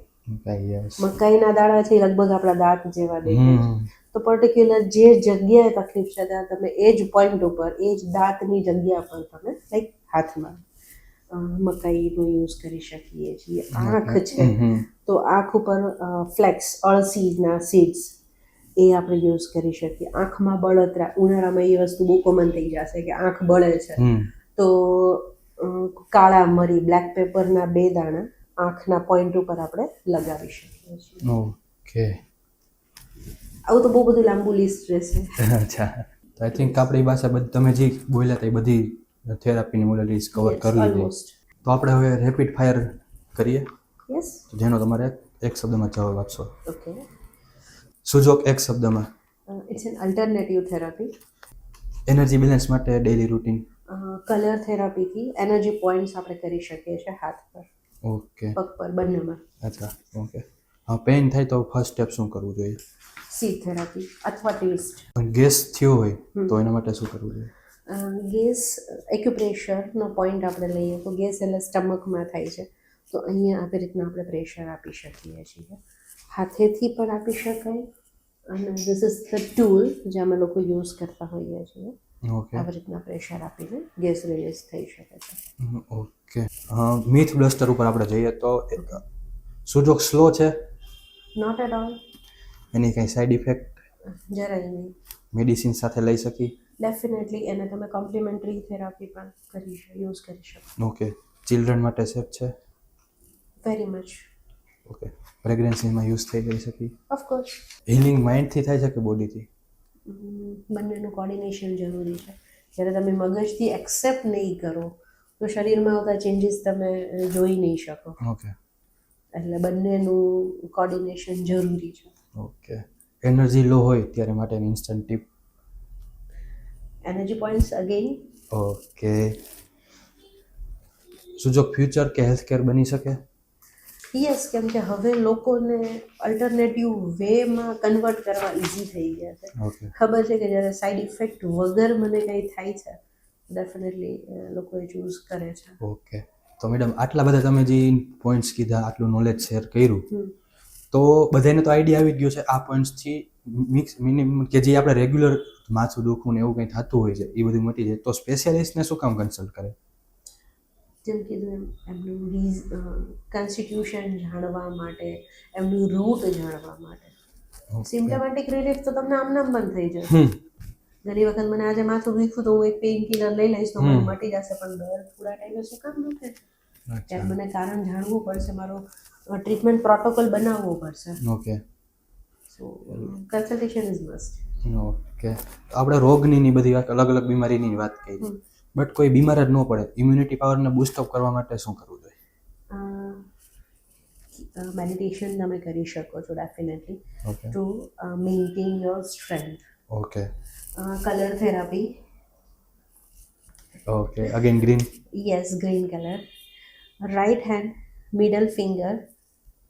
Yes. મકાઈના દાણા છે એ લગભગ આપણા દાંત જેવા દેખાય છે. તો પર્ટિક્યુલર જે જગ્યાએ તકલીફ છે ત્યાં તમે એ જ પોઈન્ટ ઉપર, એ જ દાંતની જગ્યા પર તમે લાઈક હાથમાં મકાઈનો યુઝ કરી શકીએ છીએ. આંખ છે તો આંખ ઉપર ફ્લેક્સ, અળસીના સીડ્સ, એ આપણે યુઝ કરી શકીએ. આંખમાં બળતરા, ઉનાળામાં એ વસ્તુ બહુ કોમન થઈ જશે કે આંખ બળે છે, તો કાળા મરી, બ્લેક પેપરના 2 દાણા આંખના પોઈન્ટ ઉપર આપણે લગાવી શકીએ છીએ. ઓકે. આવું તો બહુ બધું લાંબુ લિસ્ટ રહેશે. અચ્છા. તો આઈ થિંક આપણી પાસે તમે જે બોલ્યા હતા એ બધી થેરાપીની મોડેલિટીઝ કવર કરી લીધી. ઓલમોસ્ટ. તો આપણે હવે રેપિડ ફાયર કરીએ, યસ. તો જેનો તમારે એક શબ્દમાં જવાબ આપશો. ઓકે. સુજોક એક શબ્દમાં. It's an alternative therapy. Energy balance માટે ડેઇલી રૂટીન. કલર થેરાપીથી એનર્જી પોઈન્ટ્સ આપણે કરી શકીએ છીએ હાથ પર, ઓકે. પગ પર, બંનેમાં. અચ્છા. ઓકે. હા, પેઇન થાય તો ફર્સ્ટ સ્ટેપ શું કરવું જોઈએ? સીડ થેરાપી અથવા ટ્વિસ્ટ. ગેસ થયો હોય તો એના માટે શું કરવું જોઈએ? ગેસ એક્યુપ્રેશરનો પોઈન્ટ આપણે લઈએ તો ગેસ એટલે સ્ટમકમાં થાય છે, તો અહીંયા આવી રીતના આપણે પ્રેશર આપી શકીએ છીએ. હાથેથી પણ આપી શકાય, અને ધીસ ઇઝ ધ ટૂલ જે અમે લોકો યુઝ કરતા હોઈએ છીએ. ઓકે. આવી રીતના પ્રેશર આપીને ગેસ રિલીઝ થઈ શકે છે. ઓકે. મિથ બ્લસ્ટર ઉપર આપણે જઈએ તો સુજોક સ્લો છે, નોટ એટ ઓલ. એની કંઈ સાઈડ ઇફેક્ટ? જરાય નહીં. મેડિસિન સાથે લઈ શકીએ? ડેફિનેટલી એને તમે કોમ્પ્લિમેન્ટરી થેરાપી પણ યુઝ કરી શકો. ઓકે. ચિલ્ડ્રન માટે સેફ છે? Very much. ઓકે. પ્રેગ્નન્સીમાં યુઝ થઈ શકે? ઓફકોર્સ. હિલિંગ માઇન્ડથી થાય છે કે બોડીથી? બંનેનું કોર્ડિનેશન જરૂરી છે. જ્યારે તમે મગજથી એક્સેપ્ટ નહીં કરો તો શરીરમાં આવતા ચેન્જીસ તમે જોઈ નહીં શકો. ઓકે. એટલે બંનેનું કોર્ડિનેશન જરૂરી છે. ઓકે. એનર્જી લો હોય ત્યારે માટેની instant tip? Energy points again. Okay. Sujok future કે હેલ્થ કેર બની શકે? યસ, કેમ કે હવે લોકોને અલ્ટરનેટિવ વેમાં કન્વર્ટ કરવા ઇઝી થઈ ગયા છે. ઓકે. ખબર છે કે જ્યારે સાઈડ ઇફેક્ટ વગર મને કંઈ થાય છે ડેફિનેટલી લોકો એ ચૂઝ કરે છે. ઓકે. તો મેડમ આટલા બધા તમે જે પોઈન્ટ્સ કીધા, આટલું નોલેજ શેર કર્યું, તો બધાને તો આઈડિયા આવી ગયો છે આ પોઈન્ટ્સથી મિનિમમ કે જે આપણે રેગ્યુલર માથું દુખવું ને એવું કંઈ થતું હોય છે એ બધું મટી જાય. તો સ્પેશિયાલિસ્ટને શું કામ કન્સલ્ટ કરે? જેમ કીધું એમનું કોન્સ્ટિટ્યુશન જાણવા માટે, એમનું રૂટ જાણવા માટે. સિમ્ટમેટિક રિલીફ તો તમને આમનામ બંધ થઈ જશે. ઘણી વખત મને આજે માથું દુખ્યું તો હું એક પેઇન કિલર લઈ લઈશ તો મને મટી જશે, પણ દર થોડા ટાઈમે શું કામ દુખે? ત્યારે મને કારણ જાણવું પડશે, મારો ટ્રીટમેન્ટ પ્રોટોકોલ બનાવવો પડશે. Okay. So consultation is must. Okay. આપણે રોગની ની બધી વાત, અલગ અલગ બીમારીની વાત કરી, બટ કોઈ બીમાર જ ન પડે, ઇમ્યુનિટી પાવરને બૂસ્ટઅપ કરવા માટે શું કરવું જોઈએ? મેડિટેશન તમે કરી શકો છો definitely okay. To maintain your strength. Okay. Colour therapy. Okay. Again green? Yes, green colour. Right hand middle finger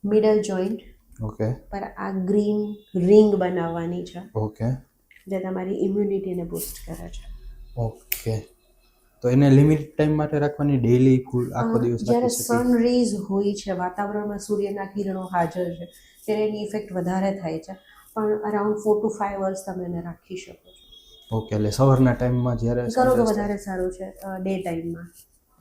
middle joint okay. પર આ ગ્રીન રિંગ બનાવવાની છે ઓકે. જે તમારી ઇમ્યુનિટીને બૂસ્ટ કરે છે. ઓકે. તો એને લિમિટ ટાઈમ માટે રાખવાની, ડેઈલી ફૂલ આખો દિવસ જ્યારે રાખી શકીએ? સનરેઝ હોય છે, વાતાવરણમાં સૂર્યના કિરણો હાજર છે ત્યારે એની ઇફેક્ટ વધારે થાય છે, પણ અરાઉન્ડ 4 to 5 અવર્સ તમે એને રાખી શકો છો. ઓકે. એટલે સવારના ટાઈમમાં જ્યારે કરો તો વધારે સારું છે ડે ટાઈમમાં.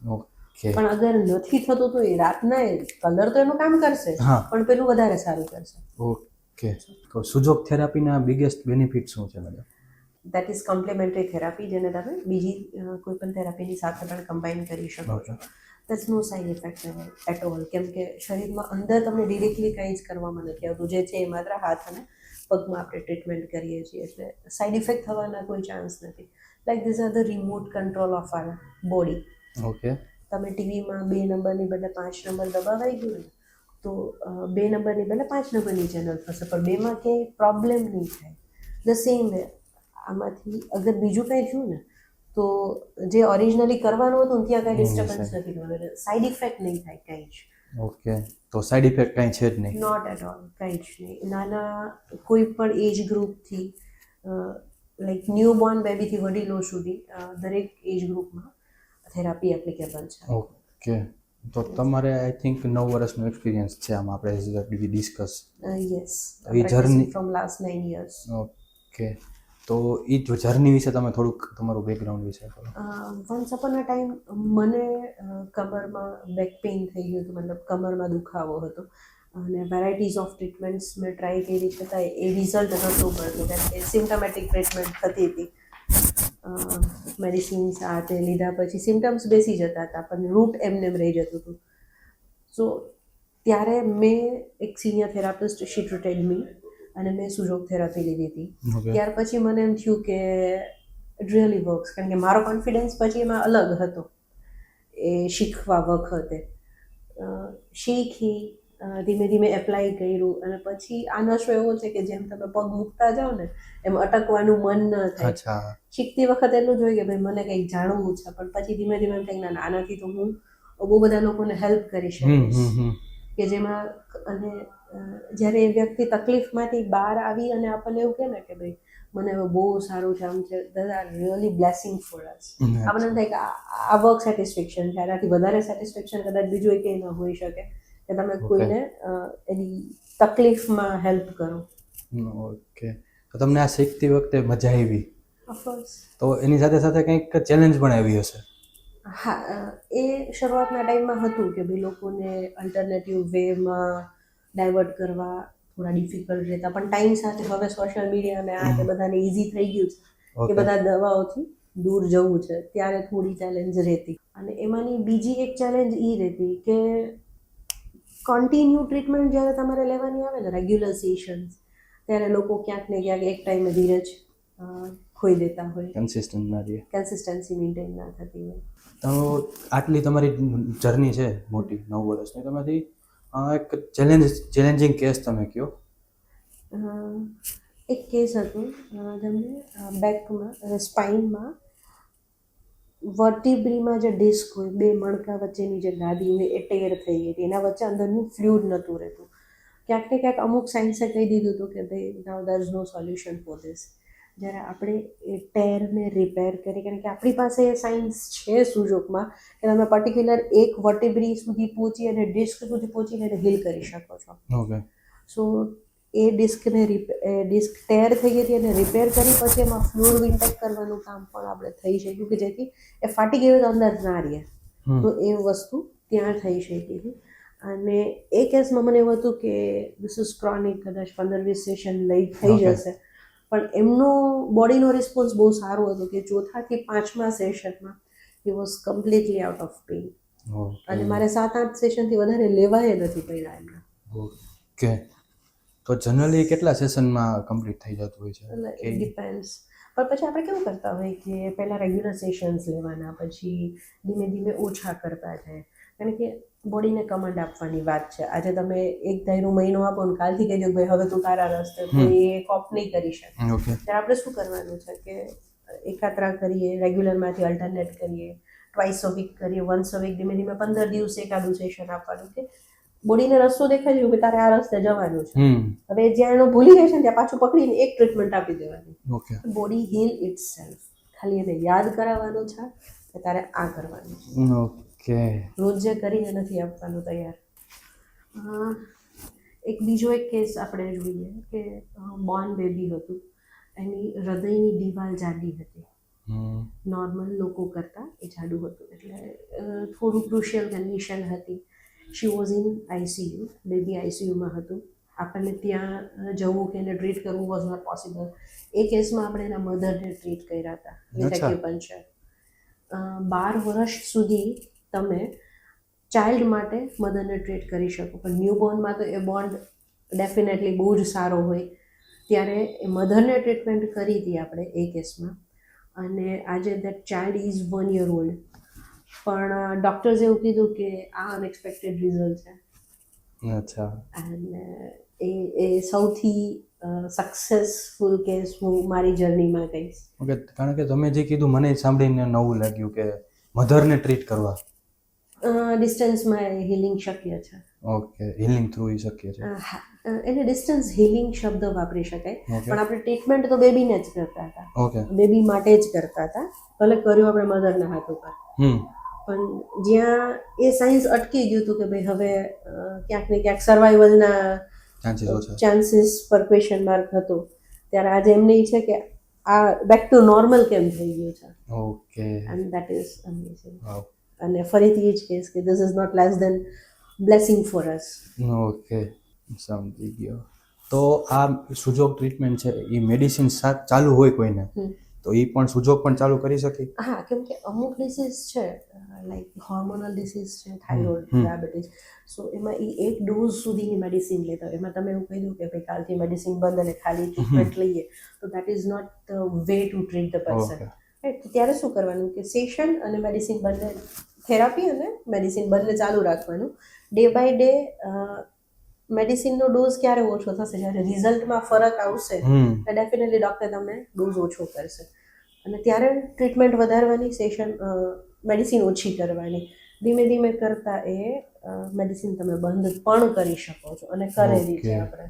ઓકે. પણ અગર નથી થતું તો એ રાતના કલર તો એનું કામ કરશે, હા. પણ પેલું વધારે સારું કરશે. ઓકે. તો સુજોગ થેરાપીના બિગેસ્ટ બેનિફિટ શું છે madam? That is complimentary therapy, જેને તમે બીજી કોઈ પણ થેરાપીની સાથે પણ કમ્બાઈન કરી શકો છો. That's no side effect at all, કેમ કે શરીરમાં અંદર તમને ડિરેક્ટલી કંઈ જ કરવામાં નથી આવતું. જે છે એ માત્ર હાથ અને પગમાં આપણે ટ્રીટમેન્ટ કરીએ છીએ, એટલે સાઇડ ઇફેક્ટ થવાના કોઈ ચાન્સ નથી. Like this are the remote control of our body. Okay. તમે ટીવીમાં 2 નંબરની બદલે 5 નંબર દબાવાઈ ગયું ને તો 2 નંબરની બદલે 5 નંબરની ચેનલ થશે, પણ બેમાં ક્યાંય પ્રોબ્લેમ નહીં થાય. ધ સેમ વે આમાંથી અગર બીજું કંઈ થયું ને તો જે ઓરિજિનલી કરવાનું હતું ને ત્યાં કાંઈ ડિસ્ટર્બન્સ નથી થવાનું, સાઈડ ઇફેક્ટ નહીં થાય કંઈ જ. ઓકે. તો સાઈડ ઇફેક્ટ કાંઈ છે જ નહીં? નોટ એટ ઓલ, કંઈ જ નહીં. નાના કોઈ પણ એજ ગ્રુપથી લાઈક ન્યૂબોર્ન બેબીથી વડીલો સુધી દરેક એજ ગ્રુપમાં થેરાપી એપ્લિકેબલ છે. ઓકે. તો તમારે આઈ થિંક 9 વર્ષનો એક્સપિરિયન્સ છે આમાં, આપણે discuss. Yes, A journey from last 9 years. Okay. તો એ જર્ની વિશે તમે થોડુંક તમારું બેકગ્રાઉન્ડ વિશે કહો. વન્સ અપોન અ ટાઈમ મને કમરમાં બેક પેઇન થઈ ગયું હતું, મતલબ કમરમાં દુખાવો હતો અને વેરાયટીઝ ઓફ ટ્રીટમેન્ટ્સ મેં ટ્રાય કરી, છતાં એ રિઝલ્ટ નહોતું મળતું, કેમ કે સિમ્ટમેટિક ટ્રીટમેન્ટ થતી હતી. મેડિસિન્સ આ તે લીધા પછી સિમ્ટમ્સ બેસી જતા હતા, પણ રૂટ એમને એમ રહી જતું હતું. સો ત્યારે મેં એક સિનિયર થેરાપિસ્ટ શી ટ્રીટેડ મી અને મેં સુજોગ થેરાપી લીધી હતી. ત્યાર પછી મને એમ થયું કે ઇટ રિયલી વર્ક્સ, કારણ કે મારો કોન્ફિડન્સ પછી એમાં અલગ હતો એ શીખવા વખતે. શીખી ધીમે ધીમે એપ્લાય કર્યું અને પછી આ નશો એવો છે કે જેમ તમે પગ મૂકતા જાઓ ને એમ અટકવાનું મન ન થાય. અચ્છા. શીખતી વખતે એટલું જ હોય કે ભાઈ મને કંઈક જાણવું છે, પણ પછી ધીમે ધીમે એમ કંઈક આનાથી તો હું બહુ બધા લોકોને હેલ્પ કરી શકીશ, કે જેમાં અને જ્યારે એ વ્યક્તિ તકલીફમાંથી બહાર આવી અને આપણને એવું કહે ને કે ભાઈ મને હવે બહુ સારું છે, આમ છે, that are really blessing for અસ. આપણને એમ થાય કે આ વર્ક સેટિસ્ફેક્શન છે, આનાથી વધારે સેટિસ્ફેક્શન કદાચ બીજું કંઈ ન હોઈ શકે કે તમે કોઈને એની તકલીફમાં હેલ્પ કરો. ઓકે. તો તમને આ શીખતી વખતે મજા આવી? ઓફકોર્સ. તો એની સાથે સાથે કંઈક ચેલેન્જ પણ આવી હશે? હા, એ શરૂઆતના ટાઈમમાં હતું કે ભાઈ લોકોને અલ્ટરનેટિવ વેમાં ડાયવર્ટ કરવા થોડા ડિફિકલ્ટ રહેતા, પણ ટાઈમ સાથે હવે સોશિયલ મીડિયા અને આ કે બધાને ઇઝી થઈ ગયું છે કે ઓકે બધા દવાઓથી દૂર જવું છે, ત્યારે થોડી ચેલેન્જ રહેતી. અને એમાંની બીજી એક ચેલેન્જ એ રહેતી કે કન્ટિન્યુ ટ્રીટમેન્ટ જ્યારે તમારે લેવાની આવે ને, રેગ્યુલર સેશન્સ, ત્યારે લોકો ક્યાંક ને ક્યાંક એક ટાઈમે ધીરજ ખોઈ દેતા હોય, કન્સિસ્ટન્ટ ના રહીએ. કન્સિસ્ટન્સી મેન્ટેન ના થતી હોય. તો આટલી તમારી જર્ની છે મોટી 9 વર્ષની, તેમાંથી એક ચેલેન્જિંગ કેસ તમે કહો. એક કેસ હતું જેમને બેકમાં સ્પાઇનમાં વર્ટિબ્રીમાં જે ડિસ્ક હોય, બે મણકા વચ્ચેની જે ગાદી હોય એ ટેર થઈ ગઈ હતી. એના વચ્ચે અંદરનું ફ્લુઇડ નહોતું રહેતું. ક્યાંક ને ક્યાંક અમુક સાયન્સે કહી દીધું હતું કે ભાઈ now there is no solution for this. જ્યારે આપણે એ ટેરને રિપેર કરી, કારણ કે આપણી પાસે એ સાયન્સ છે સુજોગમાં કે તમે પર્ટિક્યુલર એક વર્ટિબ્રી સુધી પહોંચી અને ડિસ્ક સુધી પહોંચીને એને હીલ કરી શકો છો. ઓકે. સો એ ડિસ્ક ટેર થઈ ગઈ હતી અને રિપેર કરી પછી એમાં ફ્લુઇડ ઇન્ટેક કરવાનું કામ પણ આપણે થઈ શક્યું કે જેથી એ ફાટી ગયું તો અંદર ના રહે. તો એ વસ્તુ ત્યાં થઈ શકી હતી. અને એ કેસમાં મને એવું હતું કે ધીસ ઇઝ ક્રોનિક, કદાચ 15-20 સેશન લઈ થઈ જશે, પણ એમનો બોડીનો રિસ્પોન્સ બહુ સારો હતો કે ચોથાથી 5મા સેશનમાં he was completely out of pain. અને મારે 7-8 સેશનથી વધારે લેવાય નથી પડ્યા એમને. ઓકે. તો જનરલી કેટલા સેશનમાં કમ્પ્લીટ થઈ જતું હોય છે? એટલે ઇટ ડિપેન્ડ્સ. પણ પછી આપણે કેવું કરતા હોય કે પહેલાં રેગ્યુલર સેશન્સ લેવાના, પછી ધીમે ધીમે ઓછા કરતા જાય, કારણ કે બોડીને કમાન્ડ આપવાની વાત છે. આજે તમે એક ધાર્યો મહિનો આપો ને કાલથી કહેજો ભાઈ હવે તું તારા રસ્તે, તો એ કોપ નહીં કરી શકે. ત્યારે આપણે શું કરવાનું છે કે એકાત્રા કરીએ, રેગ્યુલરમાંથી અલ્ટરનેટ કરીએ, ટ્વાઇસ અ વીક કરીએ, વન્સ અ વીક, ધીમે ધીમે 15 દિવસે એકાદું સેશન આપવાનું કે બોડીને રસ્તો દેખાઈ ગયો કે તારે આ રસ્તે જવાનું છે. હવે જ્યાં એનો ભૂલી જાય છે ને ત્યાં પાછું પકડીને એક ટ્રીટમેન્ટ આપી દેવાની. Body heal itself. ખાલી એને યાદ કરાવવાનું છે કે તારે આ કરવાનું છે. ઓકે. રોજ જે કરીને નથી આપવાનું તૈયાર. એક બીજો એક કેસ આપણે જોઈએ કે બોર્ન બેબી હતું, એની હૃદયની દિવાલ જાડી હતી, નોર્મલ લોકો કરતાં એ જાડું હતું, એટલે થોડું ક્રુશિયલ કન્ડિશન હતી. She was in ICU, baby આઈસીયુમાં હતું. આપણને ત્યાં જવું કે એને ટ્રીટ કરવું વોઝ નોટ પોસિબલ. એ કેસમાં આપણે એના મધરને ટ્રીટ કર્યા હતા વિથ એક્યુપંક્ચર. 12 વર્ષ સુધી તમે ચાઇલ્ડ માટે મધરને ટ્રીટ કરી શકો, પણ ન્યૂબોર્નમાં તો એ બોન્ડ ડેફિનેટલી બહુ જ સારો હોય. ત્યારે એ મધરને ટ્રીટમેન્ટ કરી હતી આપણે એ કેસમાં, અને આજે that child is 1 year old. પણ ડૉક્ટર્સે એવું કીધું કે આ અનએક્સપેક્ટેડ રિઝલ્ટ છે. અચ્છા. અને એ સૌથી સક્સેસફુલ કેસ હું મારી જર્નીમાં કહીશ. ઓકે. કારણ કે તમે જે કીધું મને સાંભળીને નવું લાગ્યું કે મધરને ટ્રીટ કરવા ડિસ્ટન્સમાં હિલિંગ શક્ય છે. ઓકે. હિલિંગ થ્રુ એ શક્ય છે. હા, એટલે ડિસ્ટન્સ હિલિંગ શબ્દ વાપરી શકાય, પણ આપણે ટ્રીટમેન્ટ તો બેબીને જ કરતા હતા. ઓકે. બેબી માટે જ કરતા હતા, ભલે કર્યું આપણે મધરના હાથ ઉપર. પણ જ્યાં એ સાયન્સ અટકી ગયું હતું કે ભાઈ હવે ક્યાંક ને ક્યાંક સર્વાઈવલના ચાન્સીસ પર ક્વેશ્ચન માર્ક હતો, ત્યારે આજે એમને છે કે આ બેક ટુ નોર્મલ કેમ થઈ ગયું છે. Okay. And that is amazing. અને ફરીથી એ જ કહીશ કે this is not less than blessing for us. Okay, સમજી ગયો. તો આ સુજોગ ટ્રીટમેન્ટ છે એ મેડિસિન ચાલુ હોય કોઈને તો એ પણ સુજોગ પણ ચાલુ કરી શકે? હા, કેમ કે અમુક ડિસીઝ છે લાઈક હોર્મોનલ ડિસીઝ છે, થાઇરોઇડ, ડાયાબિટીસ, સો એમાં એ એક ડોઝ સુધીની મેડિસિન લેતા હોય. એમાં તમે એવું કહી દઉં કે ભાઈ કાલથી મેડિસિન બંધ અને ખાલી ટ્રીટમેન્ટ લઈએ, તો that is not the way to treat the person. Right? ત્યારે શું કરવાનું કે સેશન અને મેડિસિન બંને, થેરાપી અને મેડિસિન બંને ચાલુ રાખવાનું. ડે બાય ડે મેડિસિનનો ડોઝ ક્યારે ઓછો થશે, જ્યારે રિઝલ્ટમાં ફરક આવશે તો ડેફિનેટલી ડૉક્ટર તમને ડોઝ ઓછો કરશે, અને ત્યારે ટ્રીટમેન્ટ વધારવાની, સેશન મેડિસિન ઓછી કરવાની. ધીમે ધીમે કરતાં એ મેડિસિન તમે બંધ પણ કરી શકો છો, અને કરેલી છે આપણે.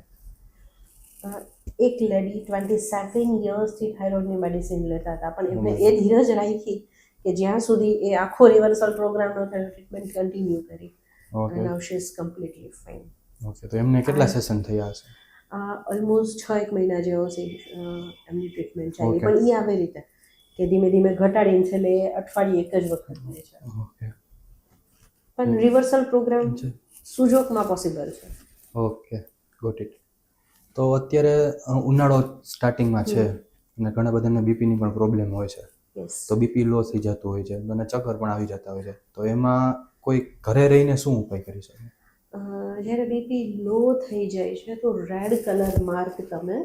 એક લેડી 27 યર્સથી થાઇરોઇડની મેડિસિન લેતા હતા, પણ એમને એ ધીરજ રાખી કે જ્યાં સુધી એ આખો રિવર્સલ પ્રોગ્રામ ન થાય ટ્રીટમેન્ટ કન્ટિન્યુ કરી. અને now she is completely fine. Okay. તો એમને કેટલા સેશન થયા હશે? ઓલમોસ્ટ 6-1 મહિના જેવો એમની ટ્રીટમેન્ટ ચાલી, પણ એ આવી રીતે કે ધીમે ધીમે ઘટાડીને છેલ્લે અઠવાડિયે એક જ વખત થાય છે. ઓકે. પણ રિવર્સલ પ્રોગ્રામ સુજોગમાં પોસિબલ છે. Okay, got it. તો અત્યારે ઉનાળો સ્ટાર્ટિંગમાં છે અને ઘણા બધાને બીપીની પણ પ્રોબ્લેમ હોય છે, યસ. તો બીપી લો થઈ જતું હોય છે અને ચક્કર પણ આવી જતા હોય છે, તો એમાં કોઈ ઘરે રહીને શું ઉપાય કરી શકે? જ્યારે બીપી લો થઈ જાય છે તો રેડ કલર માર્ક તમે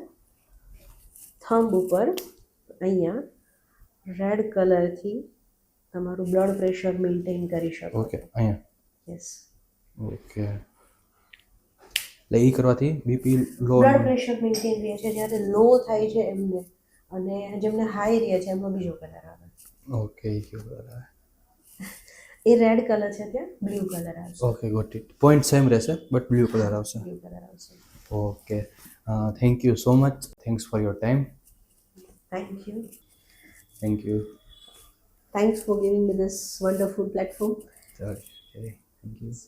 થંબ ઉપર અહીંયા રેડ કલરથી તમારું બ્લડ પ્રેશર મેન્ટેન કરી શકો. ઓકે, અહીંયા. યસ. ઓકે, એટલે એ કરવાથી બીપી લો. બ્લડ પ્રેશર મેન્ટેન રહે છે. જ્યારે લો થાય છે એમને અને જેમને હાઈ રહે છે એમાં બીજો કલર આવે. ઓકે, એ રેડ કલર છે ત્યાં બ્લુ કલર આવશે. Okay, got it. Point same રહેશે બટ બ્લુ કલર આવશે. બ્લુ કલર આવશે. Okay, thank you so much. Thanks for your time. Thank you. Thank you. Thanks for giving me this wonderful platform. Okay, thank you.